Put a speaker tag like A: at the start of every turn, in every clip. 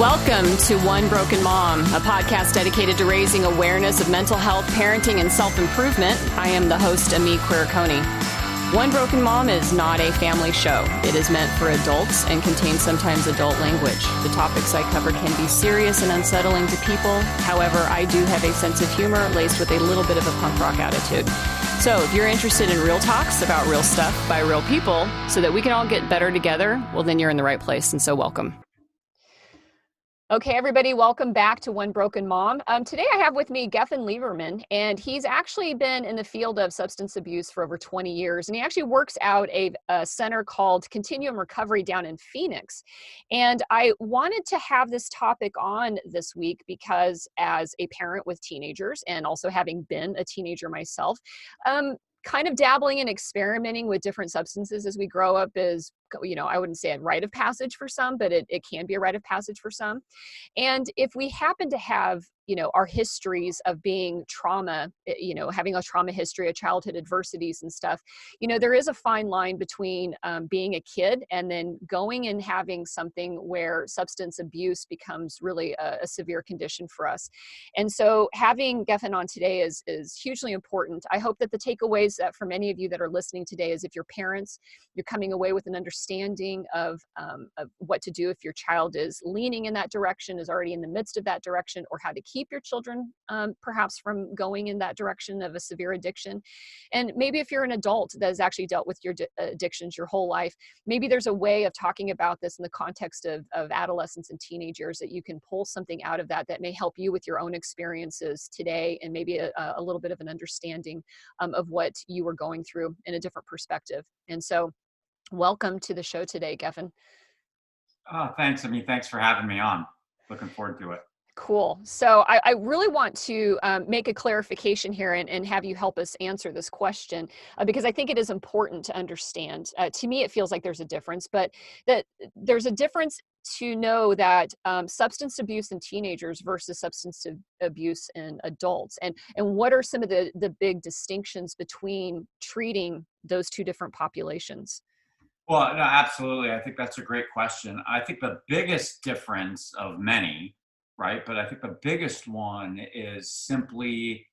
A: Welcome to One Broken Mom, a podcast dedicated to raising awareness of mental health, parenting, and self-improvement. I am the host, Ami Quiriconi. One Broken Mom is not a family show. It is meant for adults and contains sometimes adult language. The topics I cover can be serious and unsettling to people. However, I do have a sense of humor laced with a little bit of a punk rock attitude. So if you're interested in real talks about real stuff by real people so that we can all get better together, well, then you're in the right place, and so welcome. Okay, everybody, welcome back to One Broken Mom. Today I have with me Geffen Liberman, and he's actually been in the field of substance abuse for over 20 years, and he actually works out a center called Continuum Recovery down in Phoenix. And I wanted to have this topic on this week because as a parent with teenagers, and also having been a teenager myself, kind of dabbling and experimenting with different substances as we grow up is, I wouldn't say a rite of passage for some, but it can be a rite of passage for some. And if we happen to have, our histories of being trauma, having a trauma history of childhood adversities and stuff, there is a fine line between being a kid and then going and having something where substance abuse becomes really a severe condition for us. And so having Geffen on today is hugely important. I hope that the takeaways that for many of you that are listening today is if you're parents, you're coming away with an understanding of what to do if your child is leaning in that direction, is already in the midst of that direction, or how to keep your children perhaps from going in that direction of a severe addiction. And maybe if you're an adult that has actually dealt with your addictions your whole life, maybe there's a way of talking about this in the context of adolescents and teenagers that you can pull something out of that may help you with your own experiences today, and maybe a little bit of an understanding of what you were going through in a different perspective. And so welcome to the show today, Geffen.
B: Thanks. Thanks for having me on. Looking forward to it.
A: Cool. So I really want to make a clarification here and have you help us answer this question because I think it is important to understand. To me, it feels like there's a difference, but that there's a difference to know that substance abuse in teenagers versus substance abuse in adults. And what are some of the big distinctions between treating those two different populations?
B: Well, no, absolutely. I think that's a great question. I think the biggest difference of many, right? But I think the biggest one is simply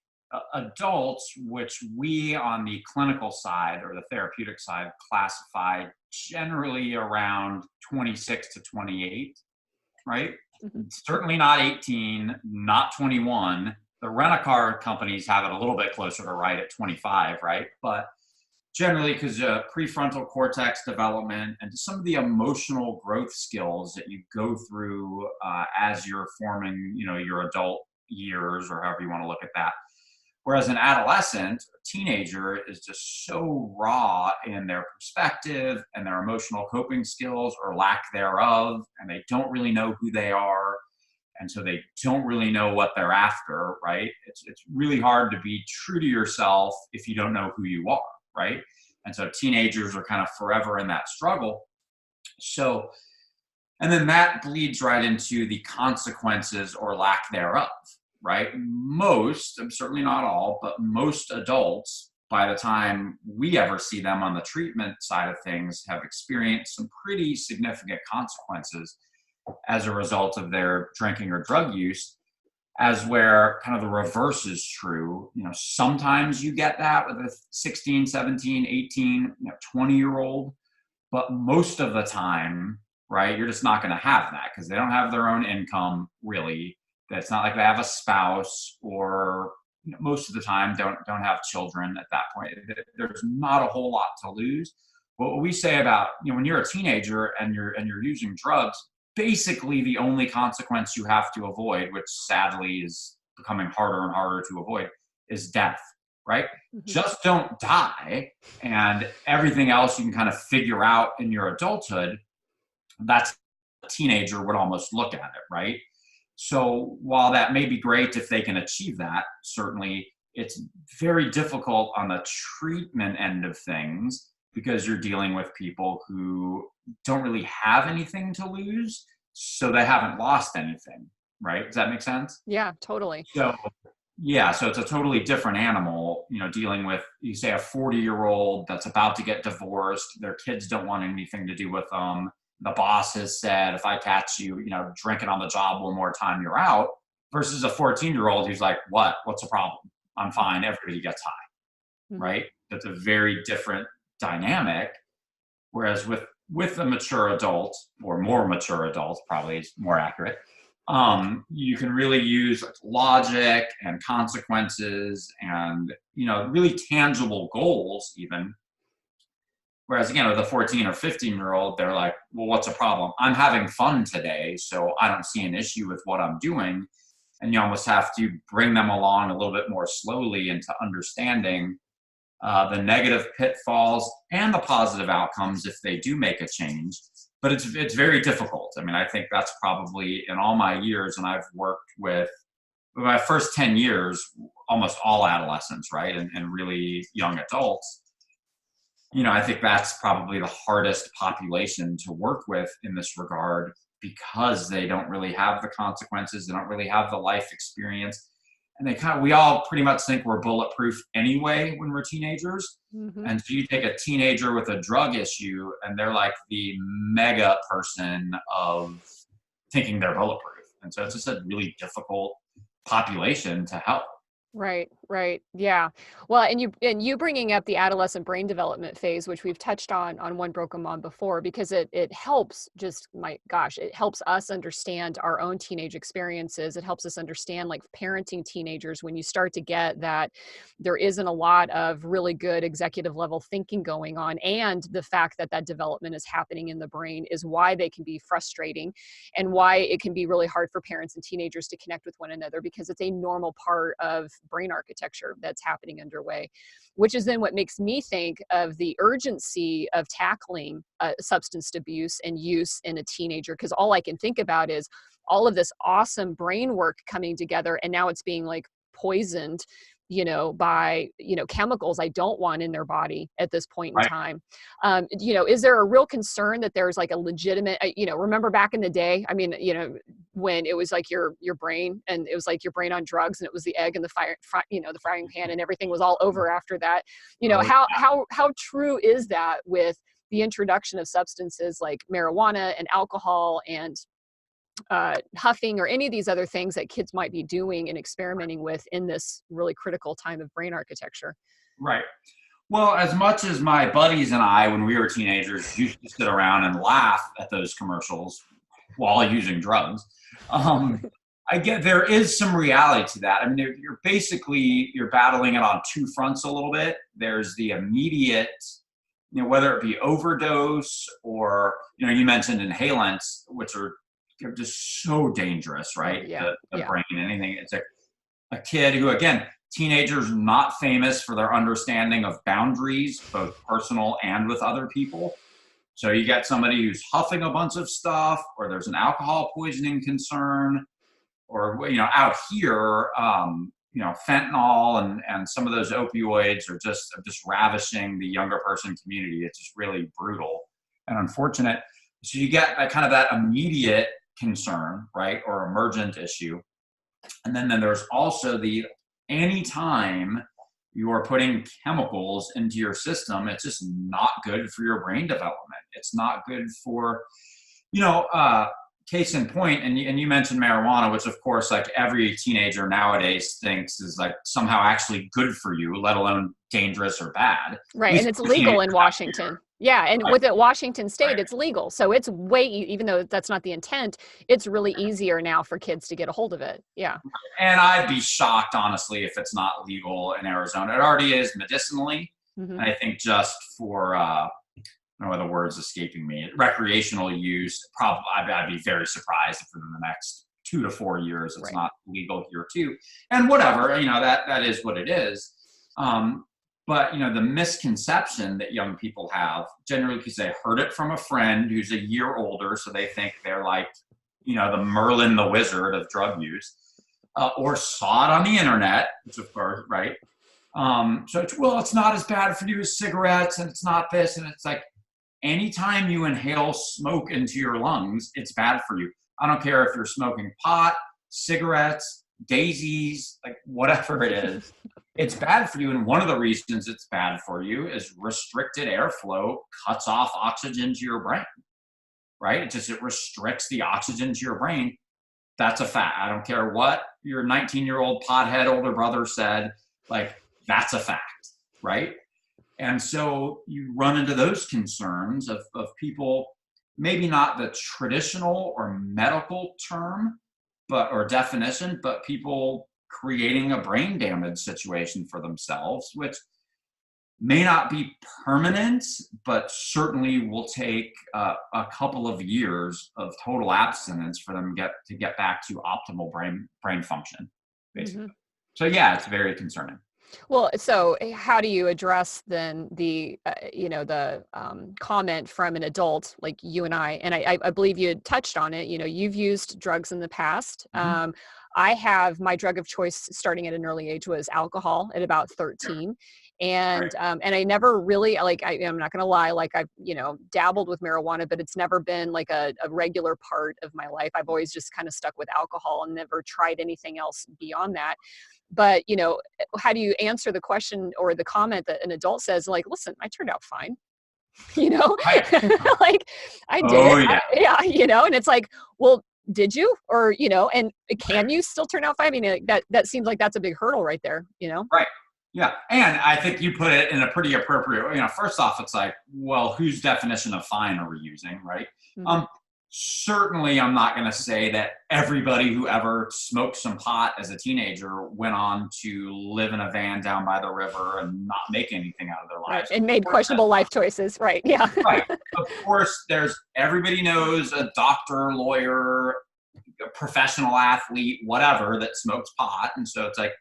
B: adults, which we on the clinical side or the therapeutic side classify generally around 26 to 28, right? Mm-hmm. Certainly not 18, not 21. The rent-a-car companies have it a little bit closer to right at 25, right? But generally, because prefrontal cortex development and some of the emotional growth skills that you go through as you're forming, your adult years, or however you want to look at that. Whereas an adolescent, a teenager, is just so raw in their perspective and their emotional coping skills or lack thereof, and they don't really know who they are. And so they don't really know what they're after, right? It's really hard to be true to yourself if you don't know who you are. Right? And so teenagers are kind of forever in that struggle. So, and then that bleeds right into the consequences or lack thereof, right? Most, certainly not all, but most adults, by the time we ever see them on the treatment side of things, have experienced some pretty significant consequences as a result of their drinking or drug use. As where kind of the reverse is true. Sometimes you get that with a 16, 17, 18, 20-year-old, but most of the time, right, you're just not going to have that because they don't have their own income, really. It's not like they have a spouse or most of the time don't have children at that point. There's not a whole lot to lose. But what we say about, when you're a teenager and you're using drugs, basically the only consequence you have to avoid, which sadly is becoming harder and harder to avoid, is death, right? Mm-hmm. Just don't die, and everything else you can kind of figure out in your adulthood. That's a teenager would almost look at it, right? So while that may be great if they can achieve that, certainly it's very difficult on the treatment end of things because you're dealing with people who don't really have anything to lose, so they haven't lost anything, right? Does that make sense?
A: Yeah, totally.
B: So it's a totally different animal, dealing with, you say, a 40-year-old that's about to get divorced, their kids don't want anything to do with them, the boss has said, if I catch you, drinking on the job one more time, you're out, versus a 14-year-old who's like, what's the problem? I'm fine. Everybody gets high,
A: Mhm.
B: right? That's a very different dynamic. Whereas with a mature adult, or more mature adult, probably is more accurate, you can really use like logic and consequences and really tangible goals even. Whereas again, with a 14 or 15-year-old, they're like, well, what's a problem? I'm having fun today, so I don't see an issue with what I'm doing. And you almost have to bring them along a little bit more slowly into understanding the negative pitfalls and the positive outcomes if they do make a change. But it's very difficult. I mean, I think that's probably in all my years, and I've worked with my first 10 years, almost all adolescents, right? And really young adults. I think that's probably the hardest population to work with in this regard, because they don't really have the consequences. They don't really have the life experience. And we all pretty much think we're bulletproof anyway when we're teenagers.
A: Mhm.
B: And so you take a teenager with a drug issue and they're like the mega person of thinking they're bulletproof. And so it's just a really difficult population to help.
A: Right, right. Yeah. Well, and you bringing up the adolescent brain development phase, which we've touched on One Broken Mom before, because it helps, just my gosh, it helps us understand our own teenage experiences. It helps us understand, like, parenting teenagers, when you start to get that there isn't a lot of really good executive level thinking going on, and the fact that that development is happening in the brain is why they can be frustrating, and why it can be really hard for parents and teenagers to connect with one another, because it's a normal part of brain architecture that's happening underway, which is then what makes me think of the urgency of tackling substance abuse and use in a teenager, because all I can think about is all of this awesome brain work coming together, and now it's being like poisoned, by, chemicals I don't want in their body at this point in
B: Right.
A: time. Is there a real concern that there's like a legitimate, remember back in the day, I mean, when it was like your brain, and it was like your brain on drugs, and it was the egg and the frying pan, and everything was all over after that.
B: Oh,
A: How true is that with the introduction of substances like marijuana and alcohol and huffing, or any of these other things that kids might be doing and experimenting with in this really critical time of brain architecture?
B: right. Well, as much as my buddies and I, when we were teenagers, used to sit around and laugh at those commercials while using drugs, um, I get there is some reality to that. I mean, you're battling it on two fronts a little bit. There's the immediate, whether it be overdose or you mentioned inhalants, which are just so dangerous,
A: Oh,
B: right?
A: yeah,
B: The
A: yeah.
B: brain, anything. It's a kid who, again, teenagers not famous for their understanding of boundaries, both personal and with other people. So you get somebody who's huffing a bunch of stuff, or there's an alcohol poisoning concern, or out here, fentanyl and some of those opioids are just ravishing the younger person community. It's just really brutal and unfortunate. So you get that immediate concern, right, or emergent issue. And then there's also the anytime you're putting chemicals into your system, it's just not good for your brain development. It's not good for, you know, case in point, and you mentioned marijuana, which of course, like every teenager nowadays thinks is like somehow actually good for you, let alone dangerous or bad. At
A: Right, and
B: least
A: it's
B: most teenagers
A: legal in
B: out here.
A: Washington. Yeah, and
B: Right,
A: with it, Washington State,
B: right.
A: it's legal. So it's even though that's not the intent, it's really easier now for kids to get a hold of it. Yeah.
B: And I'd be shocked, honestly, if it's not legal in Arizona. It already is medicinally.
A: Hmm.
B: And I think just for, no other words escaping me, recreational use, probably I'd be very surprised if within the next 2 to 4 years it's
A: Right.
B: not legal here too. And whatever, that is what it is. Um, but the misconception that young people have generally because they heard it from a friend who's a year older, so they think they're like, the Merlin the Wizard of drug use, or saw it on the internet, which of course, right? So it's not as bad for you as cigarettes, and it's not this, and it's like anytime you inhale smoke into your lungs, it's bad for you. I don't care if you're smoking pot, cigarettes, daisies, like whatever it is, it's bad for you. And one of the reasons it's bad for you is restricted airflow cuts off oxygen to your brain. right? It restricts the oxygen to your brain. That's a fact. I don't care what your 19-year-old pothead older brother said, like, that's a fact, right? And so you run into those concerns of people, maybe not the traditional or medical term, or definition, but people creating a brain damage situation for themselves, which may not be permanent, but certainly will take a couple of years of total abstinence for them to get back to optimal brain function, basically.
A: Mm-hmm.
B: So yeah, it's very concerning.
A: Well, so how do you address then the, the comment from an adult like you and I, and I believe you touched on it, you've used drugs in the past.
B: Mm-hmm.
A: I have my drug of choice starting at an early age was alcohol at about 13.
B: Right.
A: And I never really, I'm not going to lie, like I've, dabbled with marijuana, but it's never been like a regular part of my life. I've always just kind of stuck with alcohol and never tried anything else beyond that. But, how do you answer the question or the comment that an adult says, like, listen, I turned out fine,
B: Right.
A: like I did
B: Oh
A: it.
B: yeah.
A: And it's like, well, did you, or, and can you still turn out fine? I mean, that seems like that's a big hurdle right there,
B: Right. Yeah. And I think you put it in a pretty appropriate, first off, it's like, well, whose definition of fine are we using? Right.
A: Mm-hmm.
B: Certainly I'm not going to say that everybody who ever smoked some pot as a teenager went on to live in a van down by the river and not make anything out of their lives.
A: Right. And made questionable life choices. Right. Yeah.
B: Right. Of course, everybody knows a doctor, lawyer, a professional athlete, whatever, that smokes pot. And so it's like,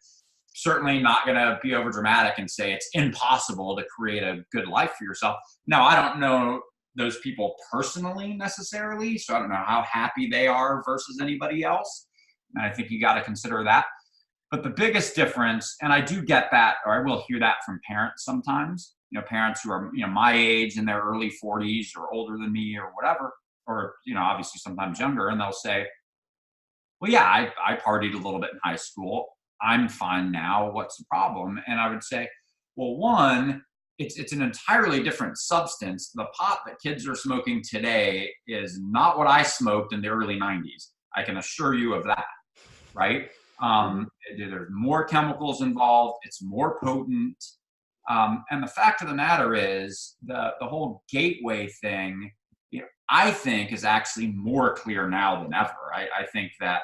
B: certainly not going to be over dramatic and say it's impossible to create a good life for yourself. Now, I don't know those people personally necessarily, so I don't know how happy they are versus anybody else. And I think you got to consider that. But the biggest difference, and I do get that, or I will hear that from parents sometimes, parents who are, my age in their early 40s or older than me or whatever, or, obviously sometimes younger, and they'll say, well, yeah, I partied a little bit in high school. I'm fine now. What's the problem? And I would say, well, one, it's an entirely different substance. The pot that kids are smoking today is not what I smoked in the early 90s. I can assure you of that, right? There's more chemicals involved. It's more potent. And the fact of the matter is the whole gateway thing, I think is actually more clear now than ever. I think that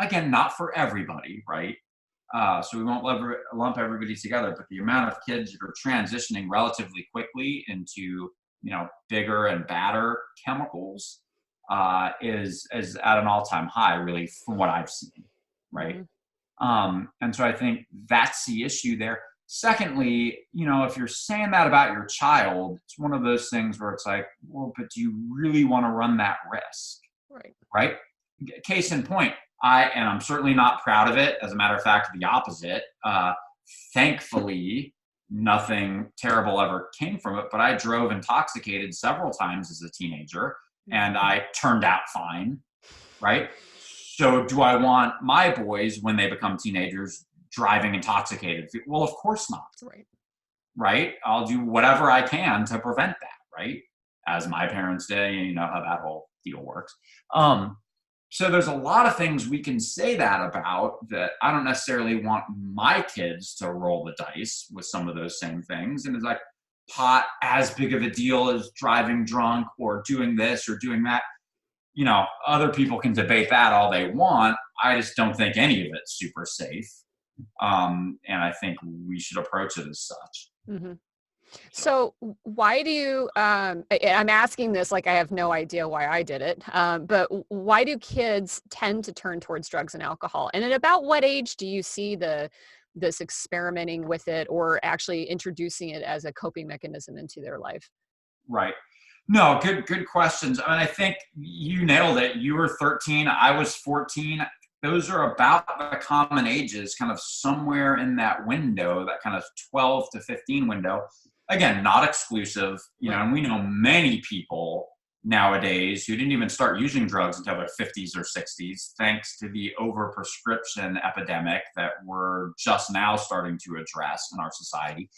B: again, not for everybody, right? So we won't lump everybody together, but the amount of kids that are transitioning relatively quickly into, bigger and badder chemicals is at an all-time high, really, from what I've seen, right? Mm-hmm. And so I think that's the issue there. Secondly, if you're saying that about your child, it's one of those things where it's like, well, but do you really want to run that risk? Right? Case in point, I'm certainly not proud of it. As a matter of fact, the opposite. Thankfully, nothing terrible ever came from it, but I drove intoxicated several times as a teenager and I turned out fine, right? So do I want my boys, when they become teenagers, driving intoxicated? Well, of course not. Right? I'll do whatever I can to prevent that, right? As my parents did, you know how that whole deal works. So there's a lot of things we can say that about that I don't necessarily want my kids to roll the dice with some of those same things. And it's like, pot as big of a deal as driving drunk or doing this or doing that. Other people can debate that all they want. I just don't think any of it's super safe. And I think we should approach it as such.
A: Mm-hmm. So why do you, I'm asking this like I have no idea why I did it, but why do kids tend to turn towards drugs and alcohol? And at about what age do you see this experimenting with it or actually introducing it as a coping mechanism into their life?
B: Right. No, good questions. I mean, I think you nailed it. You were 13, I was 14. Those are about the common ages, kind of somewhere in that window, that kind of 12 to 15 window. Again, not exclusive, and we know many people nowadays who didn't even start using drugs until their 50s or 60s, thanks to the overprescription epidemic that we're just now starting to address in our society.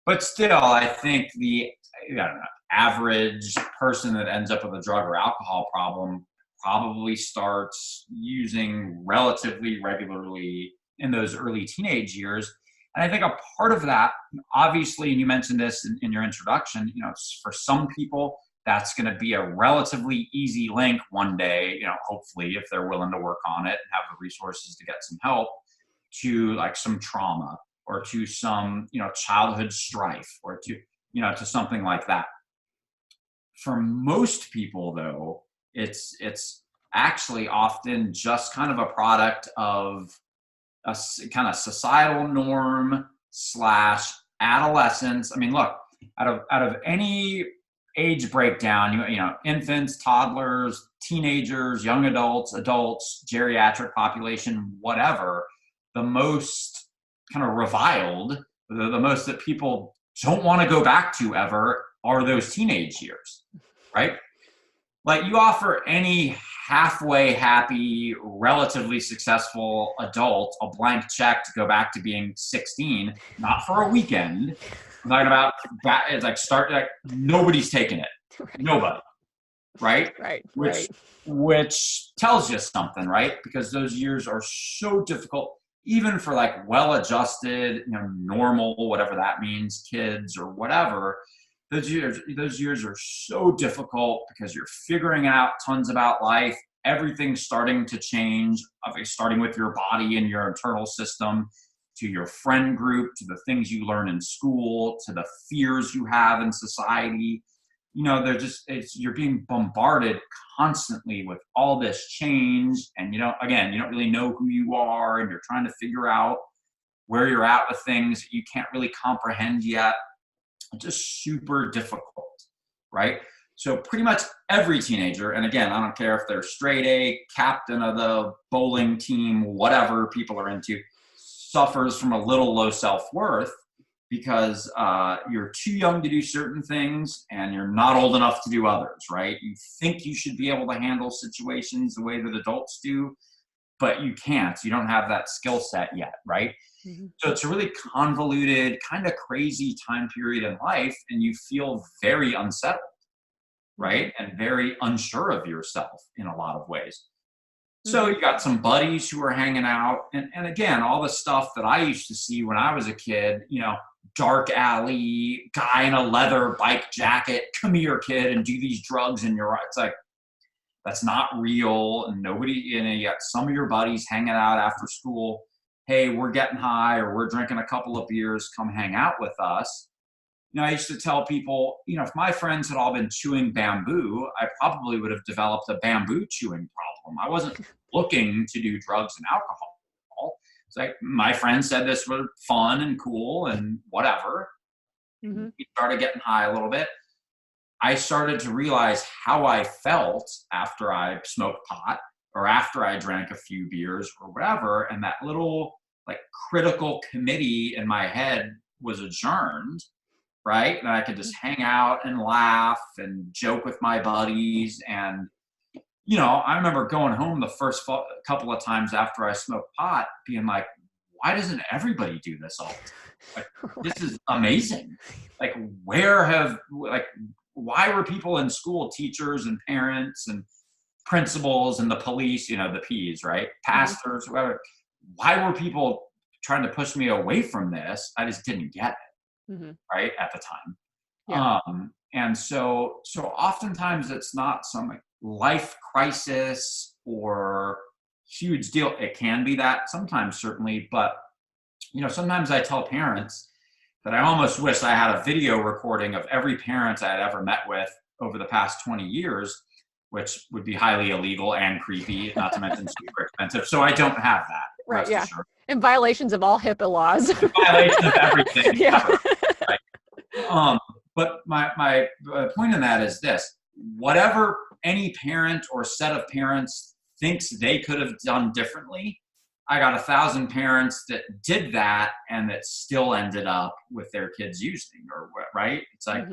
B: But still, I think average person that ends up with a drug or alcohol problem probably starts using relatively regularly in those early teenage years. And I think a part of that, obviously, and you mentioned this in your introduction, for some people, that's going to be a relatively easy link one day, hopefully, if they're willing to work on it and have the resources to get some help, to like some trauma or to some, childhood strife or to something like that. For most people, though, it's actually often just kind of a product of a kind of societal norm / adolescence. I mean, look, out of any age breakdown, infants, toddlers, teenagers, young adults, geriatric population, whatever, the most kind of reviled, the most that people don't want to go back to ever are those teenage years, right? Like, you offer any halfway happy, relatively successful adult a blank check to go back to being 16, not for a weekend. I'm talking about nobody's taking it.
A: Right.
B: Nobody. Right?
A: Right.
B: Which tells you something, right? Because those years are so difficult, even for like well-adjusted, normal, whatever that means, kids or whatever. Those years are so difficult because you're figuring out tons about life. Everything's starting to change, starting with your body and your internal system, to your friend group, to the things you learn in school, to the fears you have in society. You're being bombarded constantly with all this change. And you don't really know who you are, and you're trying to figure out where you're at with things that you can't really comprehend yet. Just super difficult, right? So pretty much every teenager, and again, I don't care if they're straight A, captain of the bowling team, whatever people are into, suffers from a little low self-worth because you're too young to do certain things and you're not old enough to do others, right? You think you should be able to handle situations the way that adults do, but you can't. You don't have that skill set yet, right? Mm-hmm. So it's a really convoluted, kind of crazy time period in life, and you feel very unsettled, right? And very unsure of yourself in a lot of ways. So you got some buddies who are hanging out, and again, all the stuff that I used to see when I was a kid, dark alley, guy in a leather bike jacket, come here, kid, and do these drugs in your, it's like, that's not real. And nobody, you got some of your buddies hanging out after school. Hey, we're getting high, or we're drinking a couple of beers, come hang out with us. I used to tell people, if my friends had all been chewing bamboo, I probably would have developed a bamboo chewing problem. I wasn't looking to do drugs and alcohol. It's like, my friends said this was fun and cool and whatever. Mm-hmm. We started getting high a little bit. I started to realize how I felt after I smoked pot or after I drank a few beers or whatever. And that little like critical committee in my head was adjourned, right? And I could just hang out and laugh and joke with my buddies. And, I remember going home the first couple of times after I smoked pot being like, why doesn't everybody do this all the time? Like, this is amazing. Like, why were people in school, teachers and parents and principals and the police, the P's, right? Pastors, whatever. Why were people trying to push me away from this? I just didn't get it, right, at the time. Yeah. And so oftentimes it's not some life crisis or huge deal. It can be that sometimes, certainly, but sometimes I tell parents that I almost wish I had a video recording of every parent I had ever met with over the past 20 years, which would be highly illegal and creepy, not to mention super expensive. So I don't have that.
A: Right, yeah. Sure. And violations of all HIPAA laws.
B: Violations of everything.
A: Yeah.
B: Right. But my point in that is this: whatever any parent or set of parents thinks they could have done differently, I got 1,000 parents that did that and that still ended up with their kids using, or right? It's like,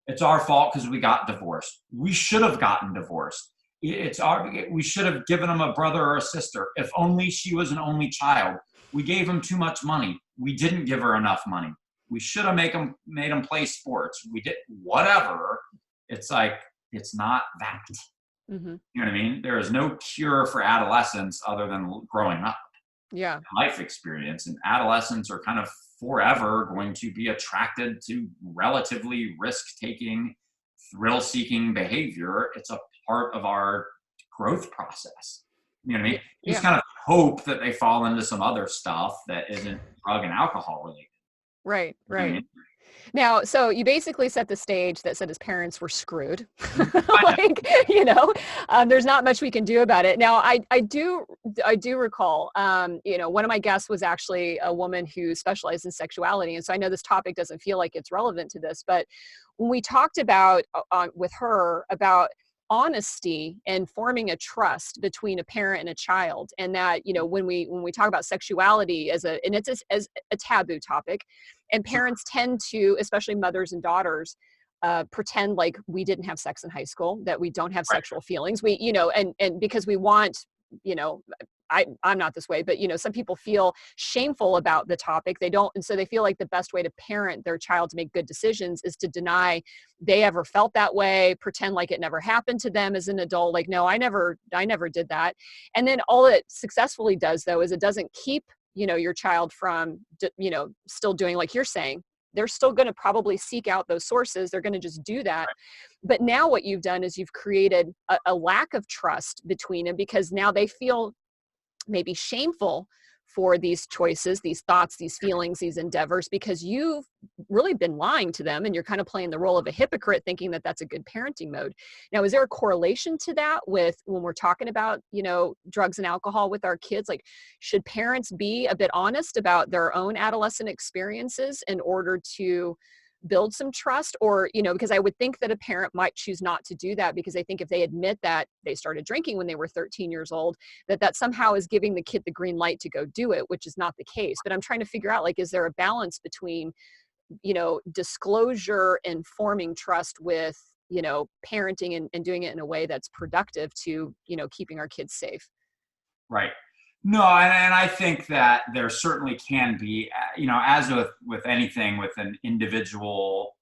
B: it's our fault because we got divorced. We should have gotten divorced. We should have given them a brother or a sister. If only she was an only child. We gave them too much money. We didn't give her enough money. We should have made them play sports. We did whatever. it's like, it's not that.
A: Mm-hmm.
B: You know what I mean? There is no cure for adolescence other than growing up.
A: Yeah.
B: Life experience, and adolescents are kind of forever going to be attracted to relatively risk-taking, thrill-seeking behavior. It's a part of our growth process. You know what I mean? You just kind of hope that they fall into some other stuff that isn't drug and alcohol related.
A: Right.
B: You know what I
A: Right.
B: mean?
A: Now, so you basically set the stage that said his parents were screwed.
B: I know.
A: Like, there's not much we can do about it. Now, I do recall, one of my guests was actually a woman who specialized in sexuality. And so I know this topic doesn't feel like it's relevant to this, but when we talked about with her about honesty and forming a trust between a parent and a child, and that when we talk about sexuality as a taboo topic, and parents tend to, especially mothers and daughters, pretend like we didn't have sex in high school, that we don't have
B: Right.
A: sexual feelings, and because we want, you know I'm not this way, but some people feel shameful about the topic. They don't, and so they feel like the best way to parent their child to make good decisions is to deny they ever felt that way, pretend like it never happened to them as an adult. Like, no, I never did that. And then all it successfully does, though, is it doesn't keep your child from still doing like you're saying. They're still going to probably seek out those sources. They're going to just do that. But now what you've done is you've created a lack of trust between them, because now they feel maybe shameful for these choices, these thoughts, these feelings, these endeavors, because you've really been lying to them, and you're kind of playing the role of a hypocrite, thinking that that's a good parenting mode. Now, is there a correlation to that with when we're talking about, drugs and alcohol with our kids? Like, should parents be a bit honest about their own adolescent experiences in order to build some trust? Or, because I would think that a parent might choose not to do that, because I think if they admit that they started drinking when they were 13 years old, that somehow is giving the kid the green light to go do it, which is not the case. But I'm trying to figure out, like, is there a balance between, disclosure and forming trust with, parenting and doing it in a way that's productive to, keeping our kids safe?
B: Right. No, and I think that there certainly can be, as with anything, with an individual,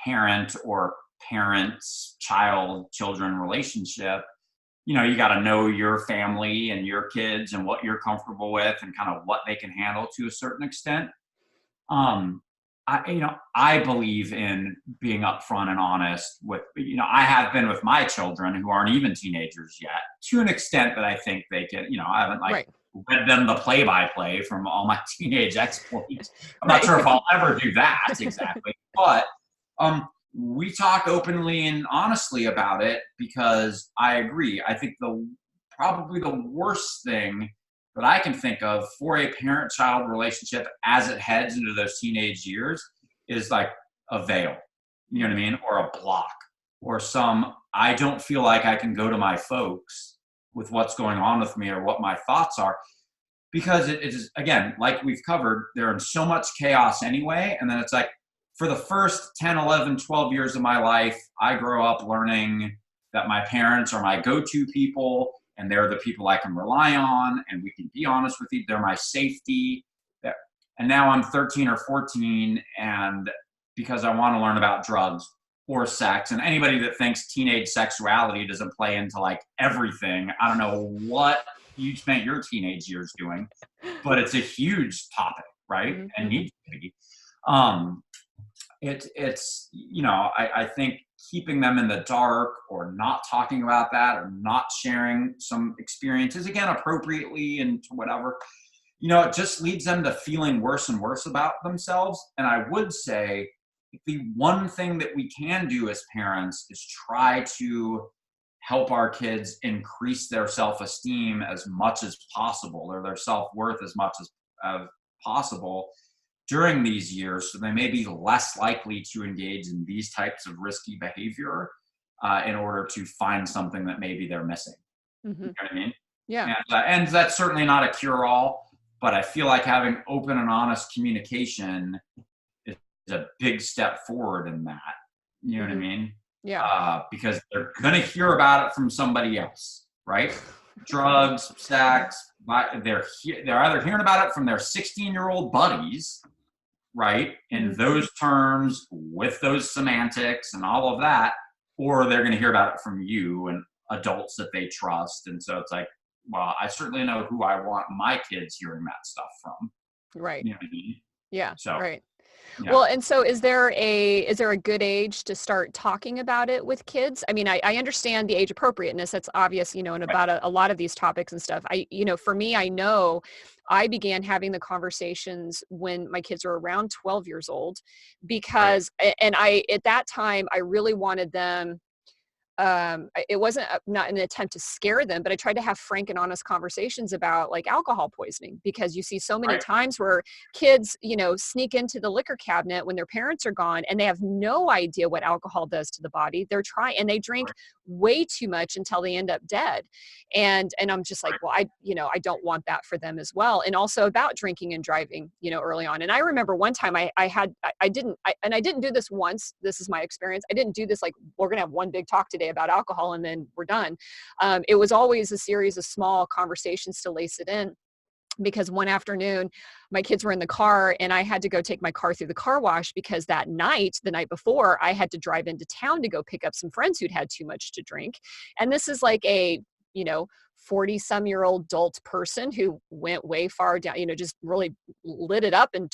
B: parent or parents, children relationship, you got to know your family and your kids and what you're comfortable with and kind of what they can handle to a certain extent. I believe in being upfront and honest with, I have been with my children who aren't even teenagers yet, to an extent that I think they can, I haven't
A: Right.
B: read them the play-by-play from all my teenage exploits. I'm not
A: Right.
B: sure if I'll ever do that exactly, but we talk openly and honestly about it, because I agree. I think probably the worst thing that I can think of for a parent-child relationship as it heads into those teenage years is like a veil, you know what I mean? Or a block, or I don't feel like I can go to my folks with what's going on with me or what my thoughts are, because it is, again, like we've covered, they're in so much chaos anyway. And then it's like, for the first 10, 11, 12 years of my life, I grow up learning that my parents are my go-to people, and they're the people I can rely on, and we can be honest with you. They're my safety. And now I'm 13 or 14, and because I want to learn about drugs or sex, and anybody that thinks teenage sexuality doesn't play into like everything, I don't know what you spent your teenage years doing, but it's a huge topic, right?
A: Mm-hmm.
B: And needs to be. I think keeping them in the dark, or not talking about that, or not sharing some experiences, again, appropriately and whatever, it just leads them to feeling worse and worse about themselves. And I would say the one thing that we can do as parents is try to help our kids increase their self-esteem as much as possible, or their self-worth as much as possible during these years, so they may be less likely to engage in these types of risky behavior in order to find something that maybe they're missing.
A: Mm-hmm.
B: You know what I mean?
A: Yeah.
B: And that's certainly not a cure-all, but I feel like having open and honest communication is a big step forward in that. You know what I mean?
A: Yeah.
B: Because they're going to hear about it from somebody else, right? Drugs, sex, they're either hearing about it from their 16-year-old buddies, right, in those terms, with those semantics and all of that, or they're going to hear about it from you and adults that they trust. And so it's like, well, I certainly know who I want my kids hearing that stuff from.
A: Right.
B: You know what I mean?
A: Yeah.
B: So,
A: Right.
B: yeah.
A: Well, and so is there a good age to start talking about it with kids? I mean, I understand the age appropriateness. That's obvious, and
B: Right.
A: about a lot of these topics and stuff. For me, I know I began having the conversations when my kids were around 12 years old
B: Right.
A: because, and at that time, I really wanted them. It wasn't not an attempt to scare them, but I tried to have frank and honest conversations about like alcohol poisoning, because you see so many
B: Right.
A: times where kids, sneak into the liquor cabinet when their parents are gone and they have no idea what alcohol does to the body. They're trying and they drink
B: Right.
A: way too much until they end up dead. And I'm just like,
B: Right.
A: well, I don't want that for them as well. And also about drinking and driving, early on. And I remember one time I didn't do this once. This is my experience. I didn't do this like, we're going to have one big talk today about alcohol and then we're done. It was always a series of small conversations to lace it in, because one afternoon my kids were in the car and I had to go take my car through the car wash because the night before, I had to drive into town to go pick up some friends who'd had too much to drink. And this is like a, 40 some year old adult person who went way far down, just really lit it up and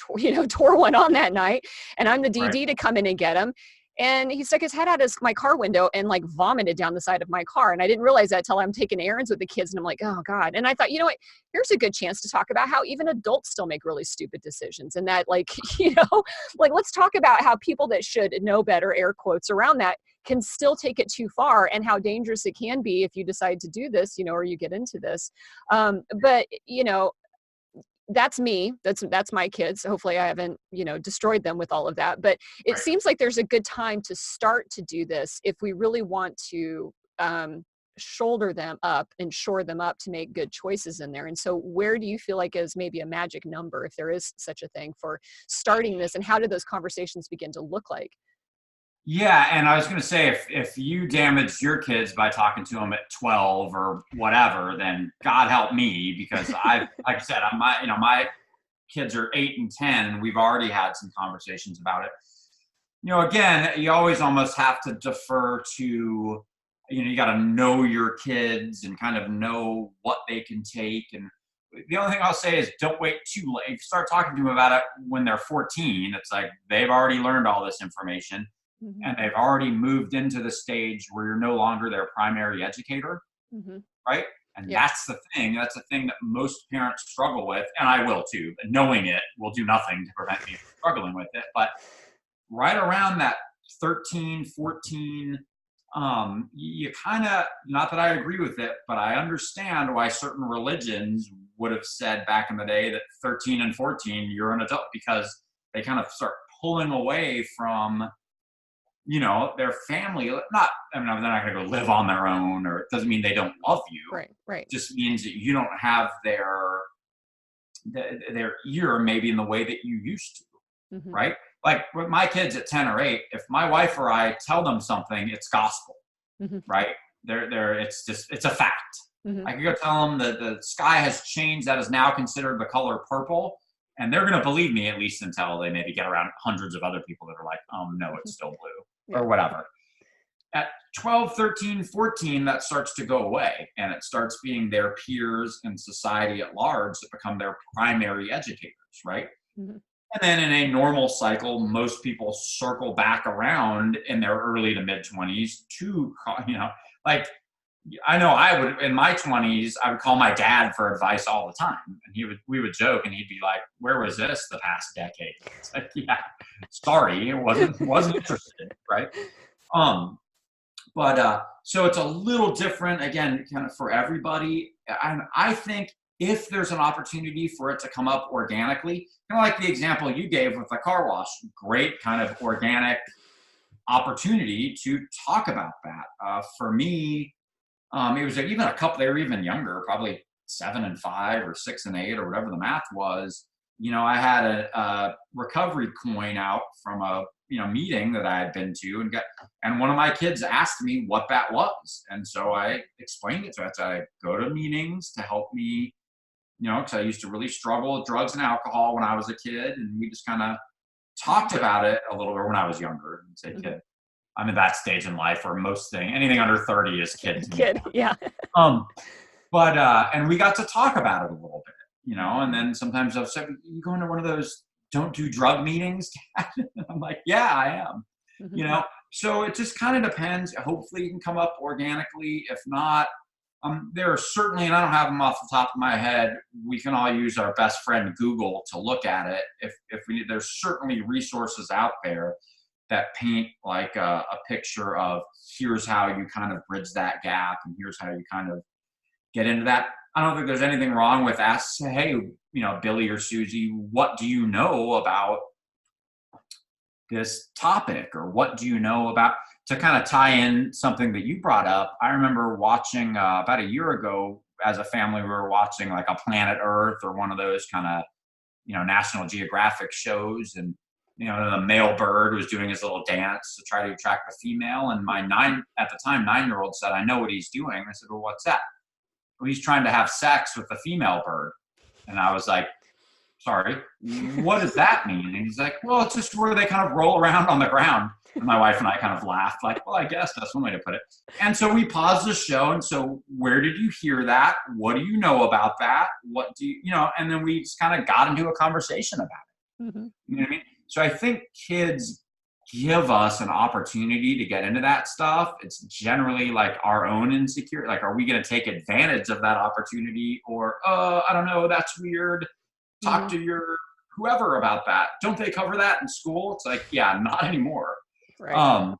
A: tore one on that night. And I'm the
B: Right.
A: DD to come in and get him. And he stuck his head out my car window and like vomited down the side of my car. And I didn't realize that till I'm taking errands with the kids. And I'm like, oh God. And I thought, you know what, here's a good chance to talk about how even adults still make really stupid decisions. And that like, like, let's talk about how people that should know better, air quotes around that, can still take it too far, and how dangerous it can be if you decide to do this, or you get into this. But that's me. That's my kids. Hopefully I haven't, destroyed them with all of that. But it
B: Right.
A: seems like there's a good time to start to do this if we really want to shoulder them up and shore them up to make good choices in there. And so where do you feel like is maybe a magic number, if there is such a thing, for starting this, and how do those conversations begin to look like?
B: Yeah, and I was going to say, if you damaged your kids by talking to them at 12 or whatever, then God help me, because like I said, my kids are 8 and 10, and we've already had some conversations about it. Again, you always almost have to defer to, you got to know your kids and kind of know what they can take. And the only thing I'll say is don't wait too late. If you start talking to them about it when they're 14, it's like they've already learned all this information.
A: Mm-hmm.
B: And they've already moved into the stage where you're no longer their primary educator,
A: Mm-hmm.
B: right? And
A: Yeah.
B: that's the thing. That's the thing that most parents struggle with, and I will too. And knowing it will do nothing to prevent me from struggling with it. But right around that 13, 14, you kind of, not that I agree with it, but I understand why certain religions would have said back in the day that 13 and 14, you're an adult, because they kind of start pulling away from their family. They're not going to go live on their own, or it doesn't mean they don't love you.
A: Right.
B: It just means that you don't have their ear maybe in the way that you used to,
A: Mm-hmm.
B: right? Like with my kids at 10 or 8, if my wife or I tell them something, it's gospel,
A: Mm-hmm.
B: right? It's a fact.
A: Mm-hmm.
B: I could go tell them that the sky has changed, that is now considered the color purple, and they're going to believe me, at least until they maybe get around hundreds of other people that are like, no, it's still blue.
A: Yeah.
B: Or whatever. At 12, 13, 14, that starts to go away, and it starts being their peers and society at large that become their primary educators, right?
A: Mm-hmm.
B: And then in a normal cycle, most people circle back around in their early to mid 20s to, like, I know I would, in my 20s, I would call my dad for advice all the time. And we would joke, and he'd be like, where was this the past decade? It's like, yeah, sorry, wasn't interested, right? So it's a little different, again, kind of for everybody. And I think if there's an opportunity for it to come up organically, kind of like the example you gave with the car wash, great kind of organic opportunity to talk about that. For me, it was even a couple, they were even younger, probably 7 and 5 or 6 and 8 or whatever the math was. I had a recovery coin out from a meeting that I had been to, and one of my kids asked me what that was, and so I explained it to her. I go to meetings to help me, because I used to really struggle with drugs and alcohol when I was a kid, and we just kind of talked about it a little bit when I was younger, say kid. I'm at that stage in life where anything under 30 is kid to me.
A: Kid, yeah.
B: Um, but and we got to talk about it a little bit, and then sometimes I've said, you go into one of those don't do drug meetings, Dad? I'm like, yeah, I am.
A: Mm-hmm.
B: So it just kind of depends. Hopefully it can come up organically. If not, there are certainly, and I don't have them off the top of my head, we can all use our best friend Google to look at it. If we need, there's certainly resources out there that paint like a picture of here's how you kind of bridge that gap, and here's how you kind of get into that. I don't think there's anything wrong with asking, hey, Billy or Susie, what do you know about this topic, or what do you know about, to kind of tie in something that you brought up. I remember watching about a year ago as a family, we were watching like a Planet Earth or one of those kind of, National Geographic shows. And, the male bird was doing his little dance to try to attract the female. And my 9-year-old said, I know what he's doing. I said, well, what's that? Well, he's trying to have sex with the female bird. And I was like, sorry, what does that mean? And he's like, well, it's just where they kind of roll around on the ground. And my wife and I kind of laughed, like, well, I guess that's one way to put it. And so we paused the show. And so, where did you hear that? What do you know about that? What do you, and then we just kind of got into a conversation about it.
A: Mm-hmm.
B: You know what I mean? So I think kids give us an opportunity to get into that stuff. It's generally like our own insecurity. Like, are we going to take advantage of that opportunity? Or, I don't know, that's weird. Talk to your whoever about that. Don't they cover that in school? It's like, yeah, not anymore.
A: Right.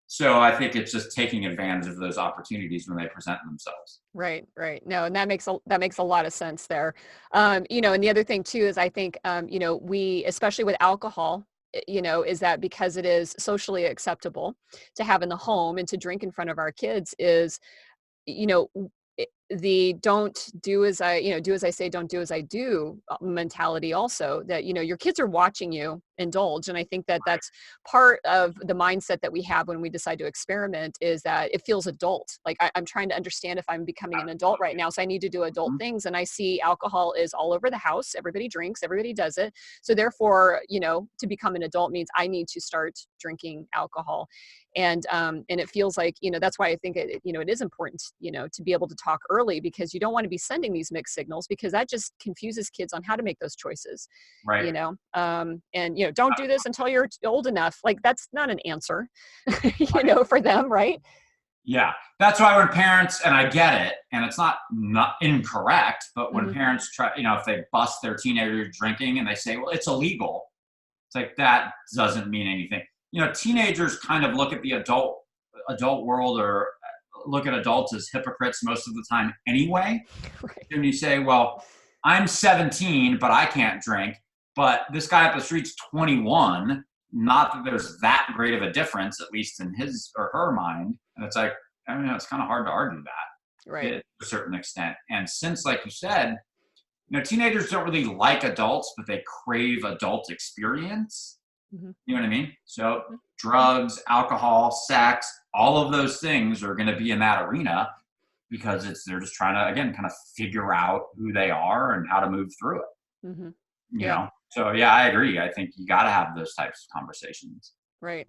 B: So I think it's just taking advantage of those opportunities when they present themselves.
A: Right. No, and that makes a lot of sense there. And the other thing too is I think, we, especially with alcohol, is that because it is socially acceptable to have in the home and to drink in front of our kids is, the don't do as I, do as I say, don't do as I do mentality also, that, your kids are watching you indulge. And I think that that's part of the mindset that we have when we decide to experiment, is that it feels adult. Like I'm trying to understand if I'm becoming an adult right now. So I need to do adult things. And I see alcohol is all over the house. Everybody drinks, everybody does it. So therefore, to become an adult means I need to start drinking alcohol. And it feels like, that's why I think it is important, to be able to talk early, because you don't want to be sending these mixed signals, because that just confuses kids on how to make those choices.
B: Right.
A: And don't do this until you're old enough. Like, that's not an answer, for them. Right.
B: Yeah. That's why when parents, and I get it, and it's not incorrect, but when parents try, if they bust their teenager drinking and they say, well, it's illegal. It's like, that doesn't mean anything. Teenagers kind of look at the adult world, or look at adults as hypocrites most of the time anyway.
A: Right.
B: And you say, well, I'm 17, but I can't drink. But this guy up the street's 21. Not that there's that great of a difference, at least in his or her mind. And it's like, it's kind of hard to argue that,
A: right,
B: to a certain extent. And since, like you said, teenagers don't really like adults, but they crave adult experience. You know what I mean? So drugs, alcohol, sex, all of those things are going to be in that arena, because they're just trying to, again, kind of figure out who they are and how to move through it. You know? So yeah, I agree. I think you got to have those types of conversations.
A: Right.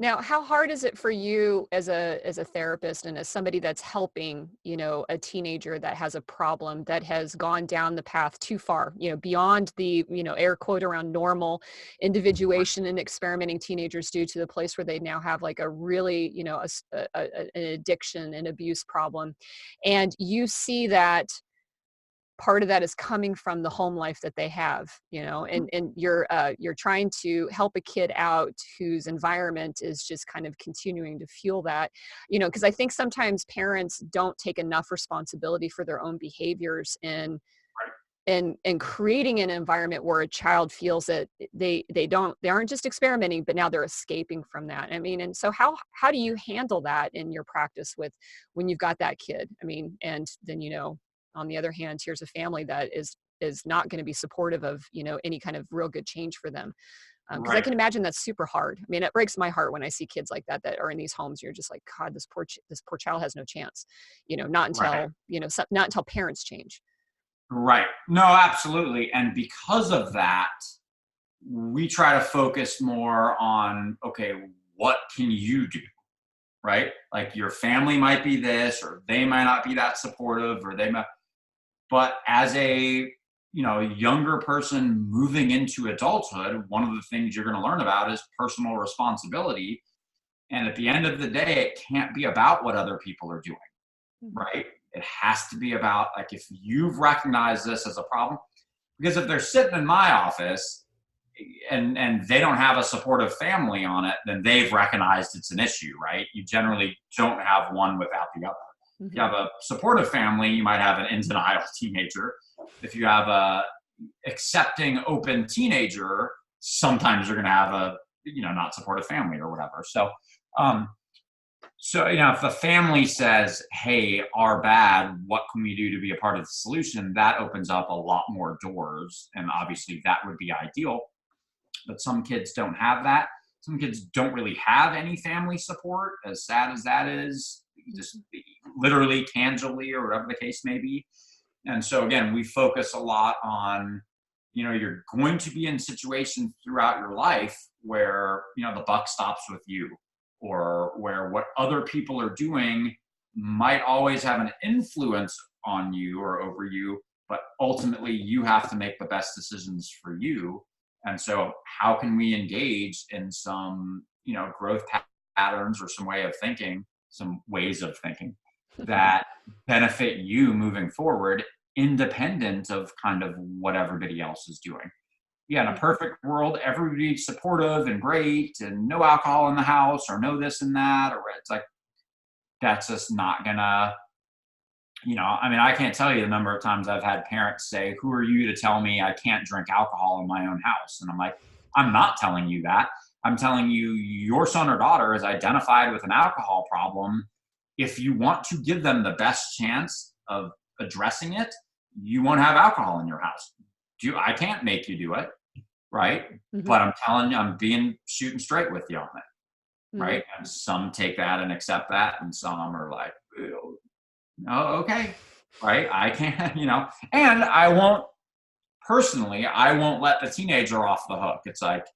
A: Now, how hard is it for you as a therapist and as somebody that's helping, a teenager that has a problem, that has gone down the path too far, beyond the, air quote around normal individuation and experimenting teenagers do, to the place where they now have like a really, an addiction and abuse problem. And you see that part of that is coming from the home life that they have, and you're trying to help a kid out whose environment is just kind of continuing to fuel that, because I think sometimes parents don't take enough responsibility for their own behaviors and creating an environment where a child feels that they aren't just experimenting, but now they're escaping from that. I mean, and so how do you handle that in your practice with when you've got that kid? I mean, and then, on the other hand, here's a family that is not going to be supportive of, any kind of real good change for them. Because I can imagine that's super hard. I mean, it breaks my heart when I see kids like that are in these homes. You're just like, God, this poor child has no chance, not until, not until parents change.
B: Right. No, absolutely. And because of that, we try to focus more on, okay, what can you do? right? Like your family might be this, or they might not be that supportive, or they might, but as a, younger person moving into adulthood, one of the things you're going to learn about is personal responsibility. And at the end of the day, it can't be about what other people are doing, right? It has to be about, like, if you've recognized this as a problem, because if they're sitting in my office and they don't have a supportive family on it, then they've recognized it's an issue, right? You generally don't have one without the other. If you have a supportive family, you might have an in denial teenager. If you have a accepting, open teenager, sometimes you're going to have a, not supportive family or whatever. So, if the family says, hey, our bad, what can we do to be a part of the solution? That opens up a lot more doors. And obviously that would be ideal. But some kids don't have that. Some kids don't really have any family support, as sad as that is, just literally, tangibly, or whatever the case may be. And so again, we focus a lot on, you're going to be in situations throughout your life where, the buck stops with you, or where what other people are doing might always have an influence on you or over you, but ultimately you have to make the best decisions for you. And so how can we engage in some, growth patterns, or some way of thinking, some ways of thinking that benefit you moving forward, independent of kind of what everybody else is doing. Yeah, in a perfect world, everybody's supportive and great, and no alcohol in the house, or no this and that, or it's like, that's just not gonna, I can't tell you the number of times I've had parents say, who are you to tell me I can't drink alcohol in my own house? And I'm like, I'm not telling you that. I'm telling you, your son or daughter is identified with an alcohol problem. If you want to give them the best chance of addressing it, you won't have alcohol in your house. I can't make you do it, right? But I'm telling you, I'm shooting straight with you on it, right? And some take that and accept that, and some are like, oh, okay, right? I can't, and I won't let the teenager off the hook. It's like,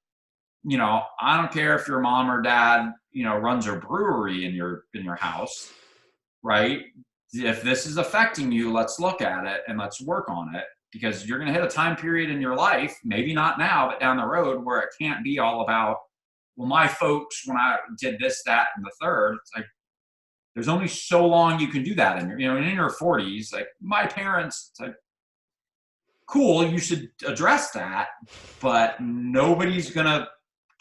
B: I don't care if your mom or dad, runs a brewery in your house, right? If this is affecting you, let's look at it and let's work on it, because you're going to hit a time period in your life, maybe not now, but down the road, where it can't be all about, well, my folks, when I did this, that, and the third. It's like, there's only so long you can do that in your 40s. Like, my parents, it's like, cool, you should address that, but nobody's going to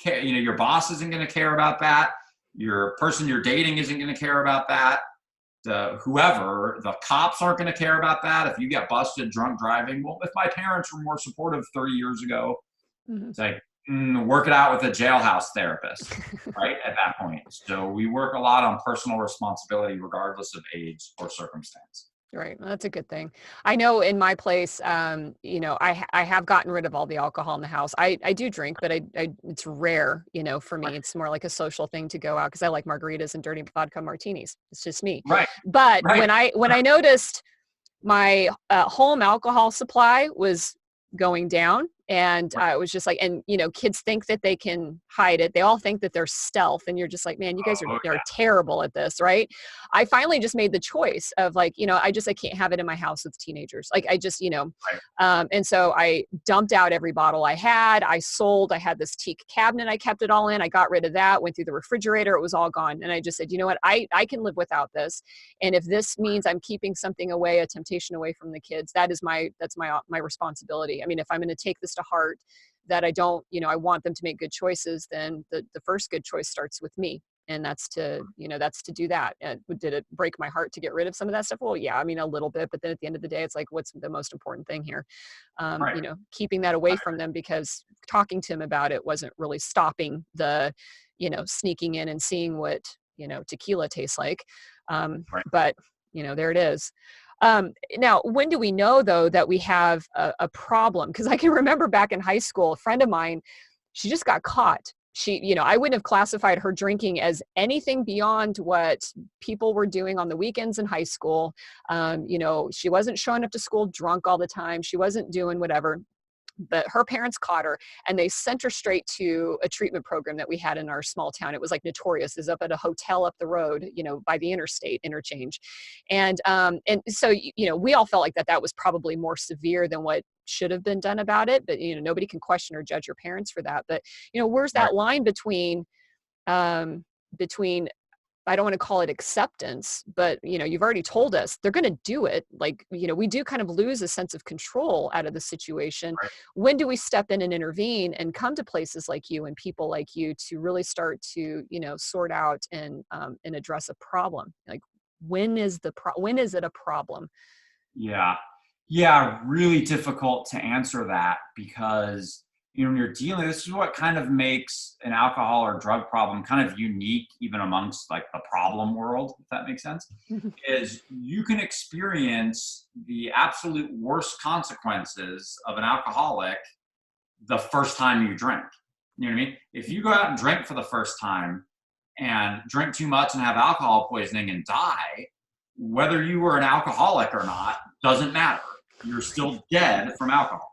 B: care. Your boss isn't going to care about that. Your person you're dating isn't going to care about that. The cops aren't going to care about that if you get busted drunk driving. Well, if my parents were more supportive 30 years ago, it's like, work it out with a jailhouse therapist, right? At that point. So we work a lot on personal responsibility, regardless of age or circumstance.
A: Right. Well, that's a good thing. I know in my place, I have gotten rid of all the alcohol in the house. I do drink, but it's rare, for me. It's more like a social thing to go out, because I like margaritas and dirty vodka martinis. It's just me.
B: Right.
A: But
B: Right.
A: when I noticed my home alcohol supply was going down, and it was just like, and kids think that they can hide it. They all think that they're stealth, and you're just like, man, you guys are terrible at this, right? I finally just made the choice of like, I can't have it in my house with teenagers. Like, I just, and so I dumped out every bottle I had. I had this teak cabinet I kept it all in. I got rid of that, went through the refrigerator, it was all gone. And I just said, you know what, I can live without this. And if this means I'm keeping something away, a temptation away from the kids, that's my responsibility. I mean, if I'm going to take this to heart, that I don't, I want them to make good choices, then the first good choice starts with me. And that's to do that. And did it break my heart to get rid of some of that stuff? Well, yeah, I mean, a little bit, but then at the end of the day, it's like, what's the most important thing here? Keeping that away from them, because talking to them about it wasn't really stopping the, sneaking in and seeing what, tequila tastes like. But, there it is. Now, when do we know, though, that we have a problem? Because I can remember back in high school, a friend of mine, she just got caught. She, I wouldn't have classified her drinking as anything beyond what people were doing on the weekends in high school. She wasn't showing up to school drunk all the time. She wasn't doing whatever. but her parents caught her and they sent her straight to a treatment program that we had in our small town. It was like notorious. It was up at a hotel up the road, by the interstate interchange. And so, we all felt like that was probably more severe than what should have been done about it. But, nobody can question or judge your parents for that. But, where's
B: Right.
A: that line between I don't want to call it acceptance, but you've already told us they're going to do it. Like, we do kind of lose a sense of control out of the situation.
B: Right.
A: When do we step in and intervene and come to places like you and people like you to really start to, sort out and address a problem? Like, when is it a problem?
B: Yeah, really difficult to answer that because when you're dealing, this is what kind of makes an alcohol or drug problem kind of unique, even amongst like the problem world, if that makes sense, is you can experience the absolute worst consequences of an alcoholic the first time you drink. You know what I mean? If you go out and drink for the first time and drink too much and have alcohol poisoning and die, whether you were an alcoholic or not, doesn't matter. You're still dead from alcohol.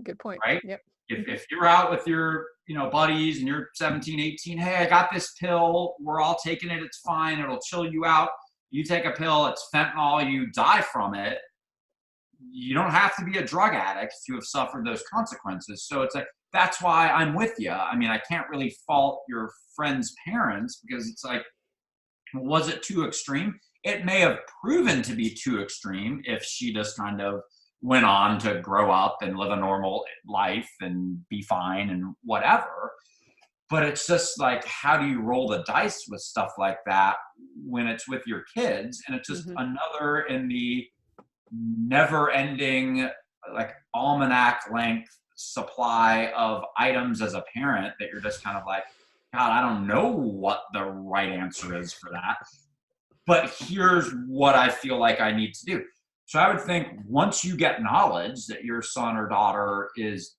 A: Good point.
B: Right?
A: Yep.
B: If you're out with your buddies and you're 17, 18, hey, I got this pill, we're all taking it, it's fine, it'll chill you out. You take a pill, it's fentanyl, you die from it. You don't have to be a drug addict to have suffered those consequences. So it's like, that's why I'm with you. I mean, I can't really fault your friend's parents because it's like, was it too extreme? It may have proven to be too extreme if she just kind of went on to grow up and live a normal life and be fine and whatever. But it's just like, how do you roll the dice with stuff like that when it's with your kids? And it's just another in the never ending, like almanac length supply of items as a parent that you're just kind of like, God, I don't know what the right answer is for that. But here's what I feel like I need to do. So I would think once you get knowledge that your son or daughter is,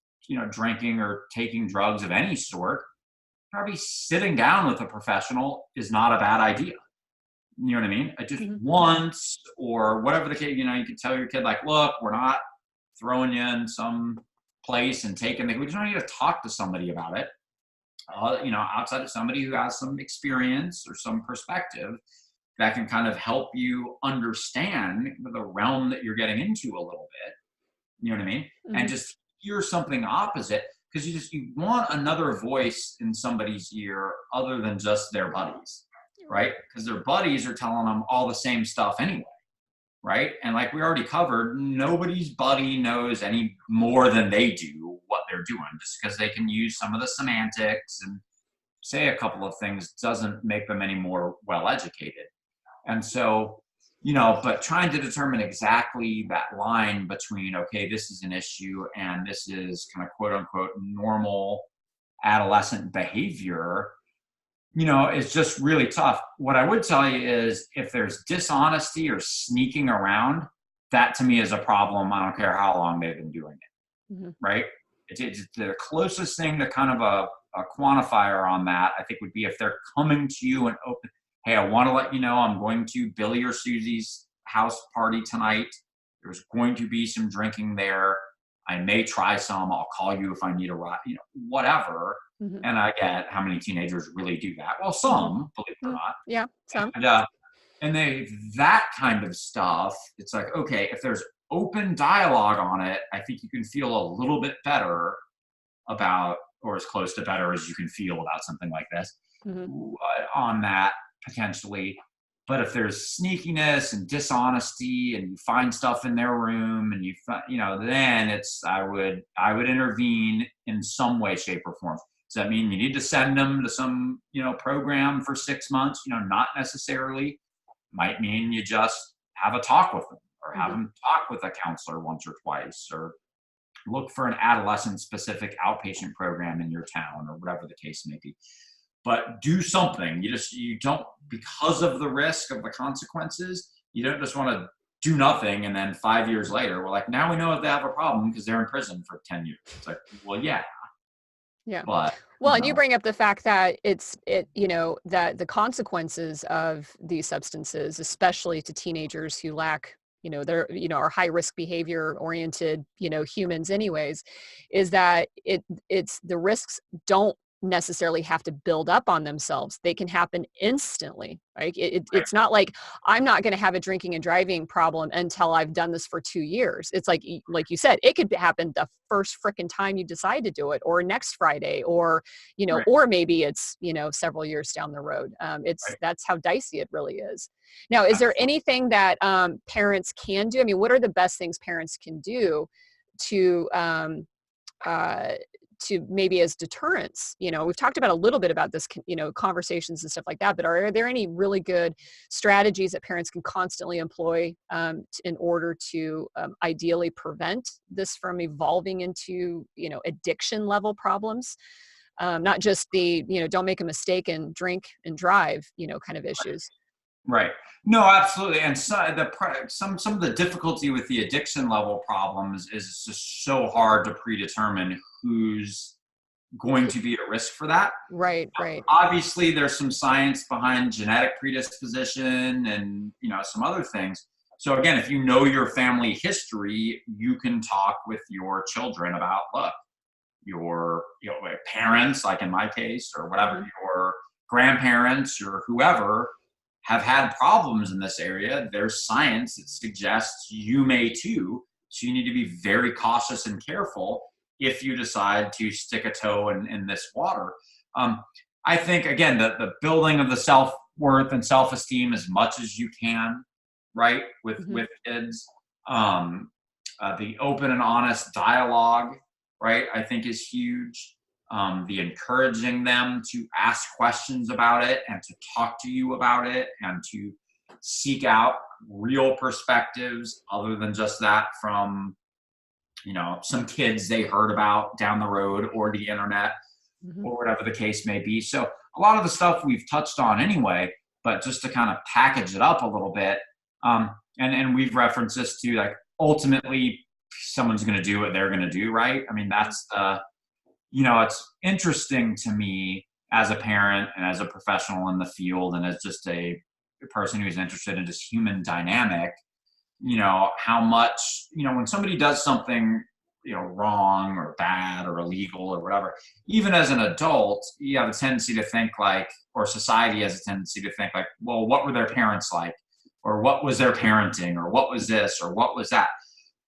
B: drinking or taking drugs of any sort, probably sitting down with a professional is not a bad idea. You know what I mean? Just once or whatever the case, you can tell your kid like, look, we're not throwing you in some place and taking we just need to talk to somebody about it. Outside of somebody who has some experience or some perspective that can kind of help you understand the realm that you're getting into a little bit. You know what I mean? And just hear something opposite, because you want another voice in somebody's ear other than just their buddies, right? Because their buddies are telling them all the same stuff anyway, right? And like we already covered, nobody's buddy knows any more than they do what they're doing. Just because they can use some of the semantics and say a couple of things doesn't make them any more well-educated. And so, but trying to determine exactly that line between, okay, this is an issue and this is kind of quote unquote normal adolescent behavior, is just really tough. What I would tell you is if there's dishonesty or sneaking around, that to me is a problem. I don't care how long they've been doing it, right? It's the closest thing to kind of a quantifier on that, I think, would be if they're coming to you and open, hey, I want to let you know I'm going to Billy or Susie's house party tonight. There's going to be some drinking there. I may try some. I'll call you if I need a ride, whatever. And I get how many teenagers really do that. Well, some, believe it or not.
A: Yeah, some.
B: And that kind of stuff, it's like, okay, if there's open dialogue on it, I think you can feel a little bit better about, or as close to better as you can feel about something like this on that potentially. But if there's sneakiness and dishonesty and you find stuff in their room and then I would intervene in some way, shape, or form. Does that mean you need to send them to some, program for 6 months? Not necessarily. Might mean you just have a talk with them or have them talk with a counselor once or twice, or look for an adolescent specific outpatient program in your town or whatever the case may be. But do something. You don't, because of the risk of the consequences, you don't just want to do nothing and then 5 years later, we're like, now we know if they have a problem because they're in prison for 10 years. It's like, well, yeah.
A: Yeah.
B: But,
A: and you bring up the fact that that the consequences of these substances, especially to teenagers who lack they're, are high risk behavior oriented, humans anyways, is that it's the risks don't necessarily have to build up on themselves. They can happen instantly. Right?
B: Right.
A: It's not like I'm not going to have a drinking and driving problem until I've done this for 2 years. It's like you said, it could happen the first frickin' time you decide to do it, or next Friday, or,
B: Right.
A: or maybe it's, several years down the road.
B: Right.
A: That's how dicey it really is. Now, is there anything that parents can do? I mean, what are the best things parents can do to uh, to maybe as deterrents? We've talked about a little bit about this, conversations and stuff like that, but are there any really good strategies that parents can constantly employ in order to ideally prevent this from evolving into, addiction level problems? Not just the, don't make a mistake and drink and drive, kind of issues.
B: Right. No, absolutely. And some of the difficulty with the addiction level problems is it's just so hard to predetermine who's going to be at risk for that.
A: Right, right.
B: Obviously, there's some science behind genetic predisposition and some other things. So again, if you know your family history, you can talk with your children about, look, your parents, like in my case, or whatever, your grandparents or whoever have had problems in this area. There's science that suggests you may too. So you need to be very cautious and careful if you decide to stick a toe in this water. I think, again, the building of the self-worth and self-esteem as much as you can, right, with kids. The open and honest dialogue, right, I think is huge. The encouraging them to ask questions about it and to talk to you about it and to seek out real perspectives other than just that from, some kids they heard about down the road or the internet or whatever the case may be. So a lot of the stuff we've touched on anyway, but just to kind of package it up a little bit. And we've referenced this to, like, ultimately someone's going to do what they're going to do, right? I mean, that's it's interesting to me as a parent and as a professional in the field and as just a person who's interested in just human dynamic, how much, when somebody does something, wrong or bad or illegal or whatever, even as an adult, you have a tendency to think like, or society has a tendency to think like, well, what were their parents like? Or what was their parenting? Or what was this? Or what was that?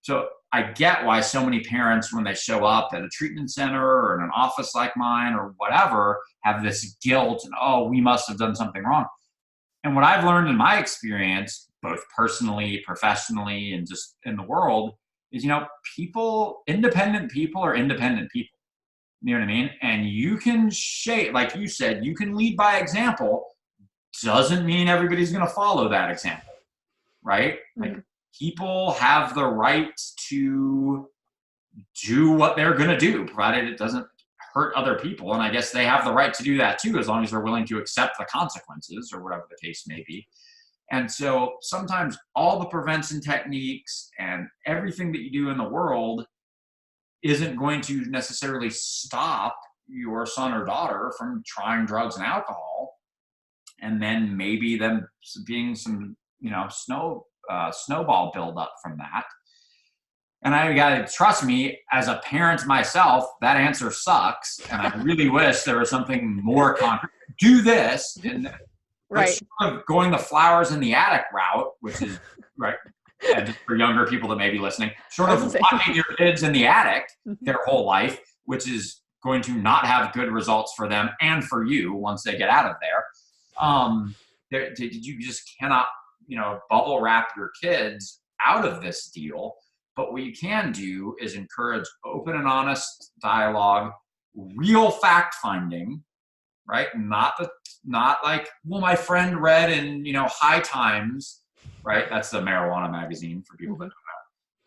B: So I get why so many parents, when they show up at a treatment center or in an office like mine or whatever, have this guilt and, oh, we must have done something wrong. And what I've learned in my experience, both personally, professionally, and just in the world, is, independent people are independent people. You know what I mean? And you can shape, like you said, you can lead by example. Doesn't mean everybody's going to follow that example, right? Like, people have the right to do what they're going to do, provided it doesn't hurt other people. And I guess they have the right to do that too, as long as they're willing to accept the consequences or whatever the case may be. And so sometimes all the prevention techniques and everything that you do in the world isn't going to necessarily stop your son or daughter from trying drugs and alcohol. And then maybe them being some, snowball buildup from that. And I gotta trust me, as a parent myself, that answer sucks. And I really wish there was something more concrete. Do this, and
A: right.
B: Sort of going the flowers in the attic route, which is right. And for younger people that may be listening, sort of locking your kids in the attic their whole life, which is going to not have good results for them and for you once they get out of there. You just cannot, bubble wrap your kids out of this deal. But what you can do is encourage open and honest dialogue, real fact finding, right? Not like, well, my friend read in, High Times, right? That's the marijuana magazine for people that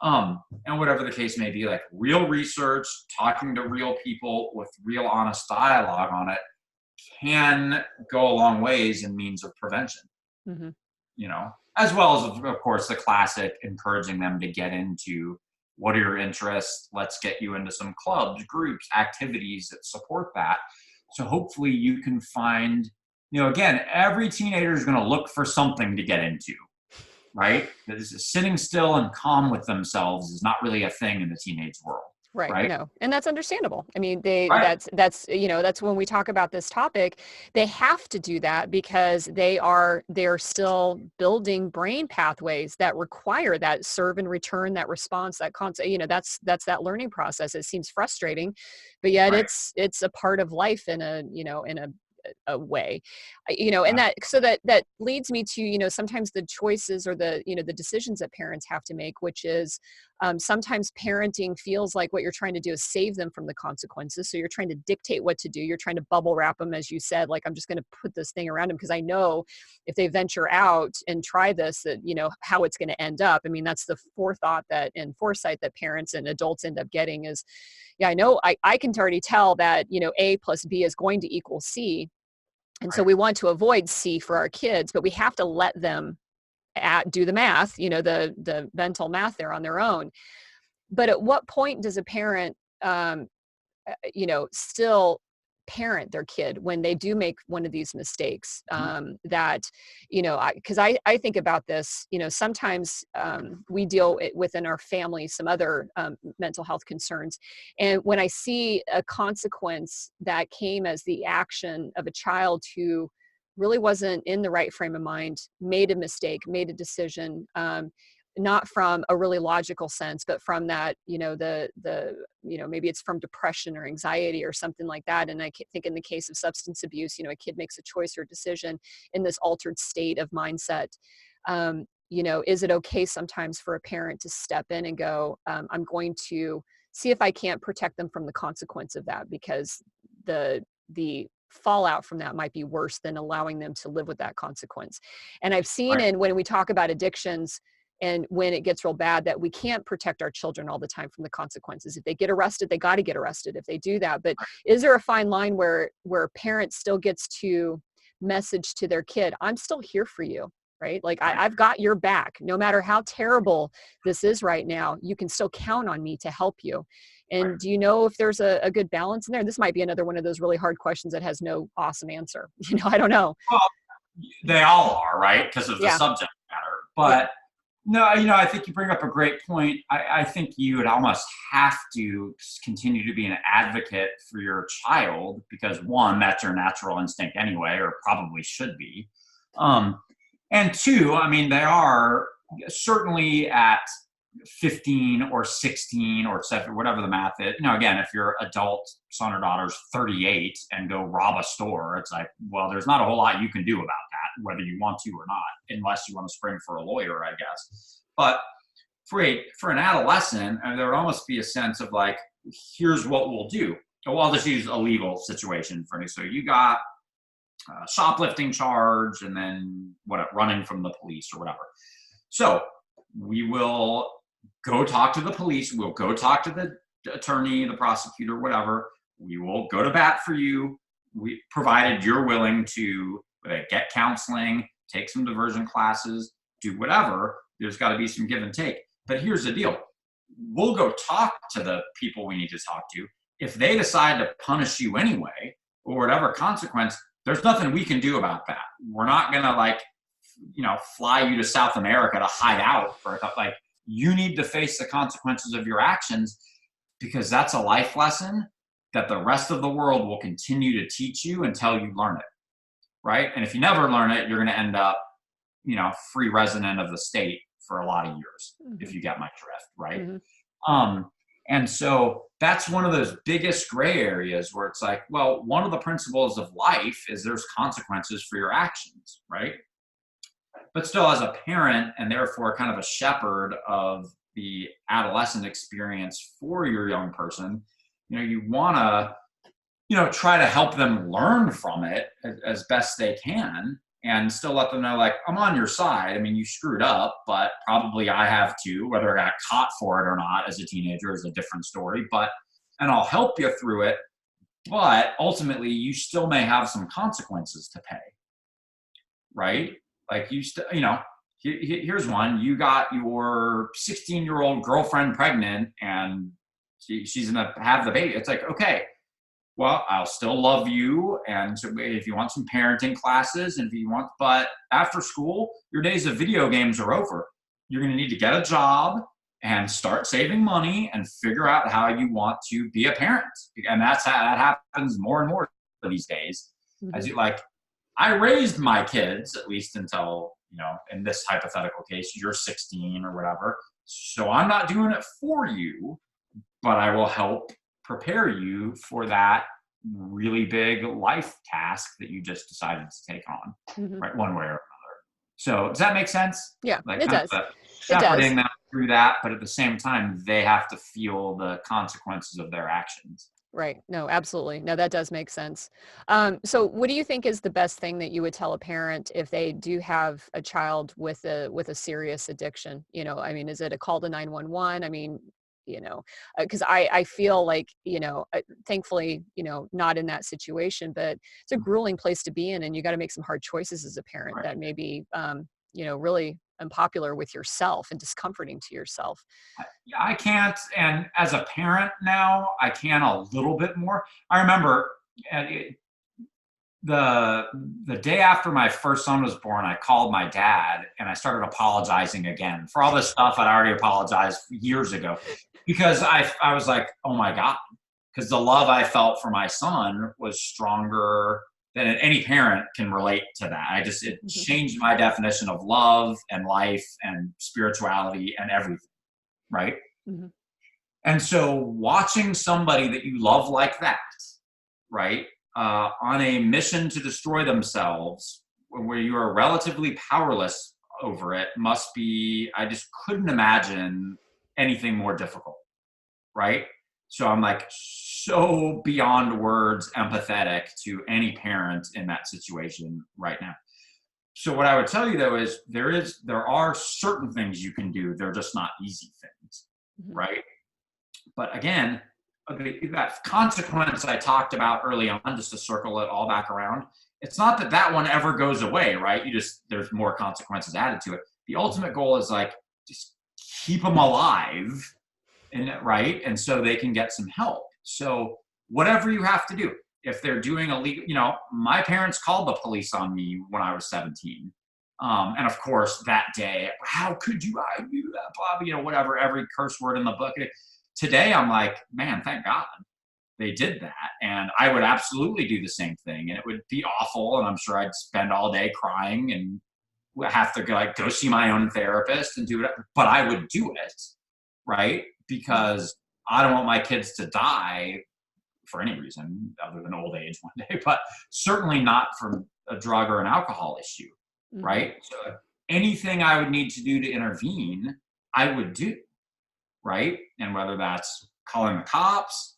B: don't know. And whatever the case may be, like real research, talking to real people with real honest dialogue on it can go a long ways in means of prevention. As well as, of course, the classic encouraging them to get into what are your interests. Let's get you into some clubs, groups, activities that support that. So hopefully you can find, again, every teenager is going to look for something to get into, right? That is sitting still and calm with themselves is not really a thing in the teenage world,
A: Right.
B: right?
A: No. And that's understandable. I mean,
B: Right,
A: that's, that's when we talk about this topic, they have to do that because they're still building brain pathways that require that serve and return, that response, that concept, that's that learning process. It seems frustrating, but yet
B: right.
A: it's a part of life in a way, and
B: Absolutely.
A: that leads me to, sometimes the choices or the decisions that parents have to make, which is, sometimes parenting feels like what you're trying to do is save them from the consequences. So you're trying to dictate what to do. You're trying to bubble wrap them, as you said, like, I'm just going to put this thing around them because I know if they venture out and try this, that, how it's going to end up. I mean, that's the forethought that and foresight that parents and adults end up getting is, yeah, I know I can already tell that, A plus B is going to equal C. And so
B: Right,
A: we want to avoid C for our kids, but we have to let them do the math, the mental math there on their own. But at what point does a parent, still parent their kid when they do make one of these mistakes,
B: mhm,
A: that, because I think about this, sometimes, we deal within our family some other, mental health concerns. And when I see a consequence that came as the action of a child who really wasn't in the right frame of mind, made a mistake, made a decision, not from a really logical sense, but from that, maybe it's from depression or anxiety or something like that. And I think in the case of substance abuse, a kid makes a choice or decision in this altered state of mindset. Is it okay sometimes for a parent to step in and go, I'm going to see if I can't protect them from the consequence of that, because the fallout from that might be worse than allowing them to live with that consequence. And I've seen,
B: right,
A: and when we talk about addictions, and when it gets real bad, that we can't protect our children all the time from the consequences. If they get arrested, they got to get arrested if they do that. But is there a fine line where parents still gets to message to their kid, I'm still here for you, right? Like,
B: right,
A: I've got your back. No matter how terrible this is right now, you can still count on me to help you.
B: right.
A: And do you know if there's a good balance in there? This might be another one of those really hard questions that has no awesome answer. I don't know.
B: Well, they all are, right, because of the
A: Yeah.
B: subject matter.
A: Yeah.
B: But no, I think you bring up a great point. I think you would almost have to continue to be an advocate for your child because one, that's your natural instinct anyway, or probably should be. Um, and two, I mean, they are certainly at 15 or 16 or 7, whatever the math is. Again, if your adult son or daughter's 38 and go rob a store, it's like, well, there's not a whole lot you can do about that, whether you want to or not, unless you want to spring for a lawyer, I guess. But for an adolescent, there would almost be a sense of like, here's what we'll do. Well, I'll just use a legal situation for me. So you got a shoplifting charge and then running from the police or whatever. So we will go talk to the police. We'll go talk to the attorney, the prosecutor, whatever. We will go to bat for you. We provided you're willing to get counseling, take some diversion classes, do whatever. There's got to be some give and take. But here's the deal. We'll go talk to the people we need to talk to. If they decide to punish you anyway, or whatever consequence, there's nothing we can do about that. We're not going to fly you to South America to hide out for like, you need to face the consequences of your actions because that's a life lesson that the rest of the world will continue to teach you until you learn it. Right. And if you never learn it, you're going to end up, free resident of the state for a lot of years, if you get my drift. Right.
A: Mm-hmm.
B: And so that's one of those biggest gray areas where it's like, well, one of the principles of life is there's consequences for your actions. Right. But still, as a parent and therefore kind of a shepherd of the adolescent experience for your young person, you want to, try to help them learn from it as best they can and still let them know, like, I'm on your side. I mean, you screwed up, but probably I have too. Whether I got caught for it or not as a teenager is a different story, and I'll help you through it. But ultimately, you still may have some consequences to pay, right? Like here's one. You got your 16-year-old girlfriend pregnant and she's going to have the baby. It's like, okay, well, I'll still love you. And so if you want some parenting classes, and if you want, but after school, your days of video games are over. You're going to need to get a job and start saving money and figure out how you want to be a parent. And that's how that happens more and more these days.
A: Mm-hmm.
B: As you like, I raised my kids at least until, in this hypothetical case, you're 16 or whatever. So I'm not doing it for you, but I will help prepare you for that really big life task that you just decided to take on,
A: Mm-hmm.
B: right? One way or another. So does that make sense?
A: Yeah,
B: Like
A: it
B: kind
A: does.
B: of
A: It does.
B: shepherding them through that, but at the same time, they have to feel the consequences of their actions.
A: Right. No, absolutely. No, that does make sense. So what do you think is the best thing that you would tell a parent if they do have a child with a serious addiction? I mean, is it a call to 911? I mean, because I feel like, thankfully, not in that situation, but it's a grueling place to be in, and you got to make some hard choices as a parent
B: Right.
A: that may be, really unpopular with yourself and discomforting to yourself.
B: I can't, and as a parent now, I can a little bit more. I remember uh, the the day after my first son was born, I called my dad and I started apologizing again for all this stuff I'd already apologized years ago, because I was like, oh my god, because the love I felt for my son was stronger than any parent can relate to that. It
A: Mhm.
B: changed my definition of love and life and spirituality and everything, right?
A: Mhm.
B: And so watching somebody that you love like that, right, on a mission to destroy themselves, where you are relatively powerless over it, must be, I just couldn't imagine anything more difficult, right? So I'm like so beyond words empathetic to any parent in that situation right now. So what I would tell you though is there are certain things you can do. They're just not easy things,
A: Mhm.
B: right? But again, that consequence I talked about early on, just to circle it all back around, it's not that that one ever goes away, right? There's more consequences added to it. The ultimate goal is like, just keep them alive, and right? And so they can get some help. So whatever you have to do, if they're doing illegal, my parents called the police on me when I was 17. And of course, that day, how could you? I do that, Bob. Whatever, every curse word in the book. Today, I'm like, man, thank God they did that. And I would absolutely do the same thing. And it would be awful. And I'm sure I'd spend all day crying and have to go see my own therapist and do it. But I would do it, right?
A: Mhm.
B: Because I don't want my kids to die for any reason other than old age one day, but certainly not from a drug or an alcohol issue,
A: Mhm.
B: right? So anything I would need to do to intervene, I would do, right? And whether that's calling the cops,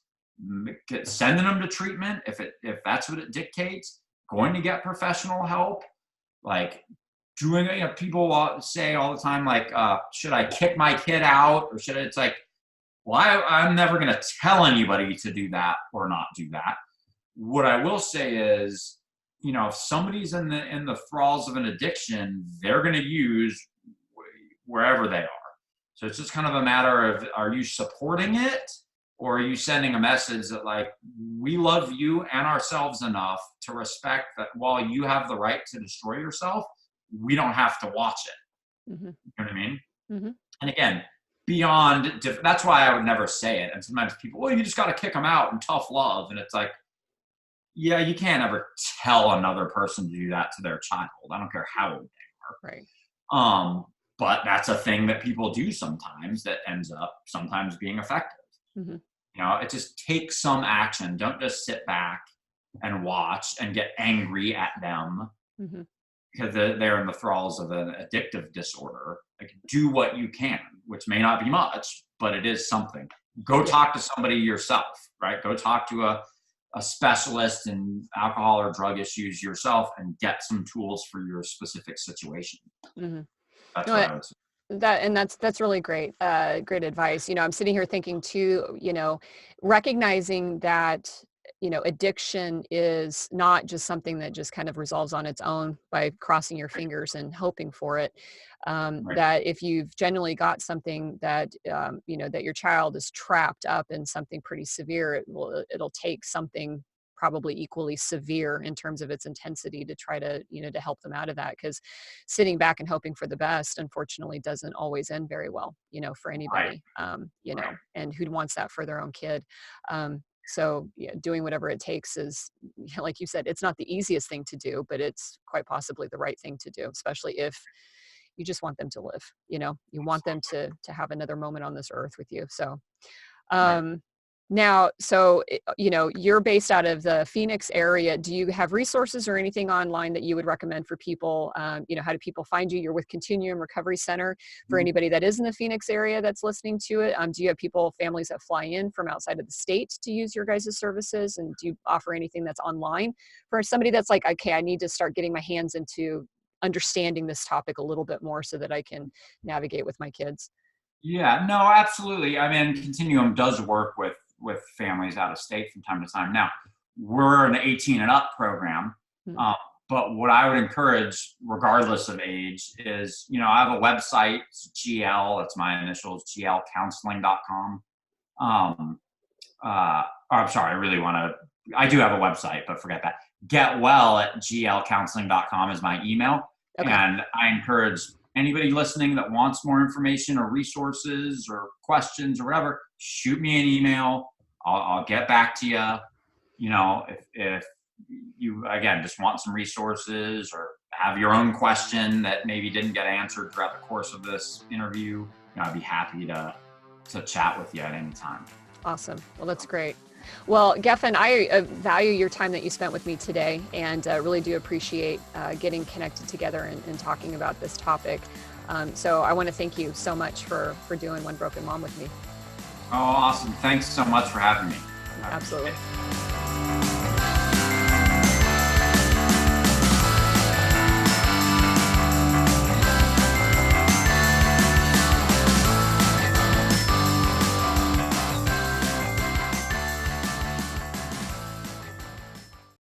B: sending them to treatment, if that's what it dictates, going to get professional help, like doing it. People say all the time, like, should I kick my kid out, or should I? It's like, well, I'm never going to tell anybody to do that or not do that. What I will say is, if somebody's in the thralls of an addiction, they're going to use wherever they are. So it's just kind of a matter of, are you supporting it, or are you sending a message that, like, we love you and ourselves enough to respect that while you have the right to destroy yourself, we don't have to watch it.
A: Mhm.
B: You know what I mean?
A: Mhm.
B: And again, beyond that's why I would never say it. And sometimes people, well, you just got to kick them out and tough love. And it's like, yeah, you can't ever tell another person to do that to their child. I don't care how old they
A: Right.
B: are. But that's a thing that people do sometimes that ends up sometimes being effective.
A: Mhm.
B: It just takes some action. Don't just sit back and watch and get angry at them
A: Mhm.
B: because they're in the thralls of an addictive disorder. Like, do what you can, which may not be much, but it is something. Go
A: Yeah.
B: talk to somebody yourself, right? Go talk to a specialist in alcohol or drug issues yourself and get some tools for your specific situation.
A: Mhm.
B: That's
A: No,
B: what I would say.
A: that's really great, great advice. I'm sitting here thinking too, recognizing that, addiction is not just something that just kind of resolves on its own by crossing your
B: Right.
A: fingers and hoping for it.
B: Right.
A: That if you've genuinely got something that, that your child is trapped up in something pretty severe, it'll take something probably equally severe in terms of its intensity to try to, to help them out of that. Because sitting back and hoping for the best, unfortunately, doesn't always end very well, for
B: Right.
A: anybody,
B: Right.
A: and who wants that for their own kid. So yeah, doing whatever it takes is, like you said, it's not the easiest thing to do, but it's quite possibly the right thing to do, especially if you just want them to live, you want them to have another moment on this earth with you. So
B: Right.
A: um, now, so, you're based out of the Phoenix area. Do you have resources or anything online that you would recommend for people? How do people find you? You're with Continuum Recovery Center. For
B: Mhm.
A: anybody that is in the Phoenix area that's listening to it, do you have families that fly in from outside of the state to use your guys' services? And do you offer anything that's online for somebody that's like, okay, I need to start getting my hands into understanding this topic a little bit more so that I can navigate with my kids?
B: Yeah, no, absolutely. I mean, Continuum does work with families out of state from time to time. Now, we're an 18 and up program,
A: Hmm.
B: um, but what I would encourage, regardless of age, is I have a website, it's GL, that's my initials, glcounseling.com. Um, I'm sorry, I really want to. I do have a website, but forget that. Get well at glcounseling.com is my email,
A: Okay.
B: and I encourage anybody listening that wants more information or resources or questions or whatever, shoot me an email. I'll get back to you. If you again just want some resources or have your own question that maybe didn't get answered throughout the course of this interview, I'd be happy to chat with you at any time.
A: Awesome. Well, that's great. Well, Geffen, I value your time that you spent with me today, and really do appreciate getting connected together and talking about this topic. So I want to thank you so much for doing One Broken Mom with me.
B: Oh, awesome. Thanks so much for having me. I appreciate
A: Absolutely.
B: it.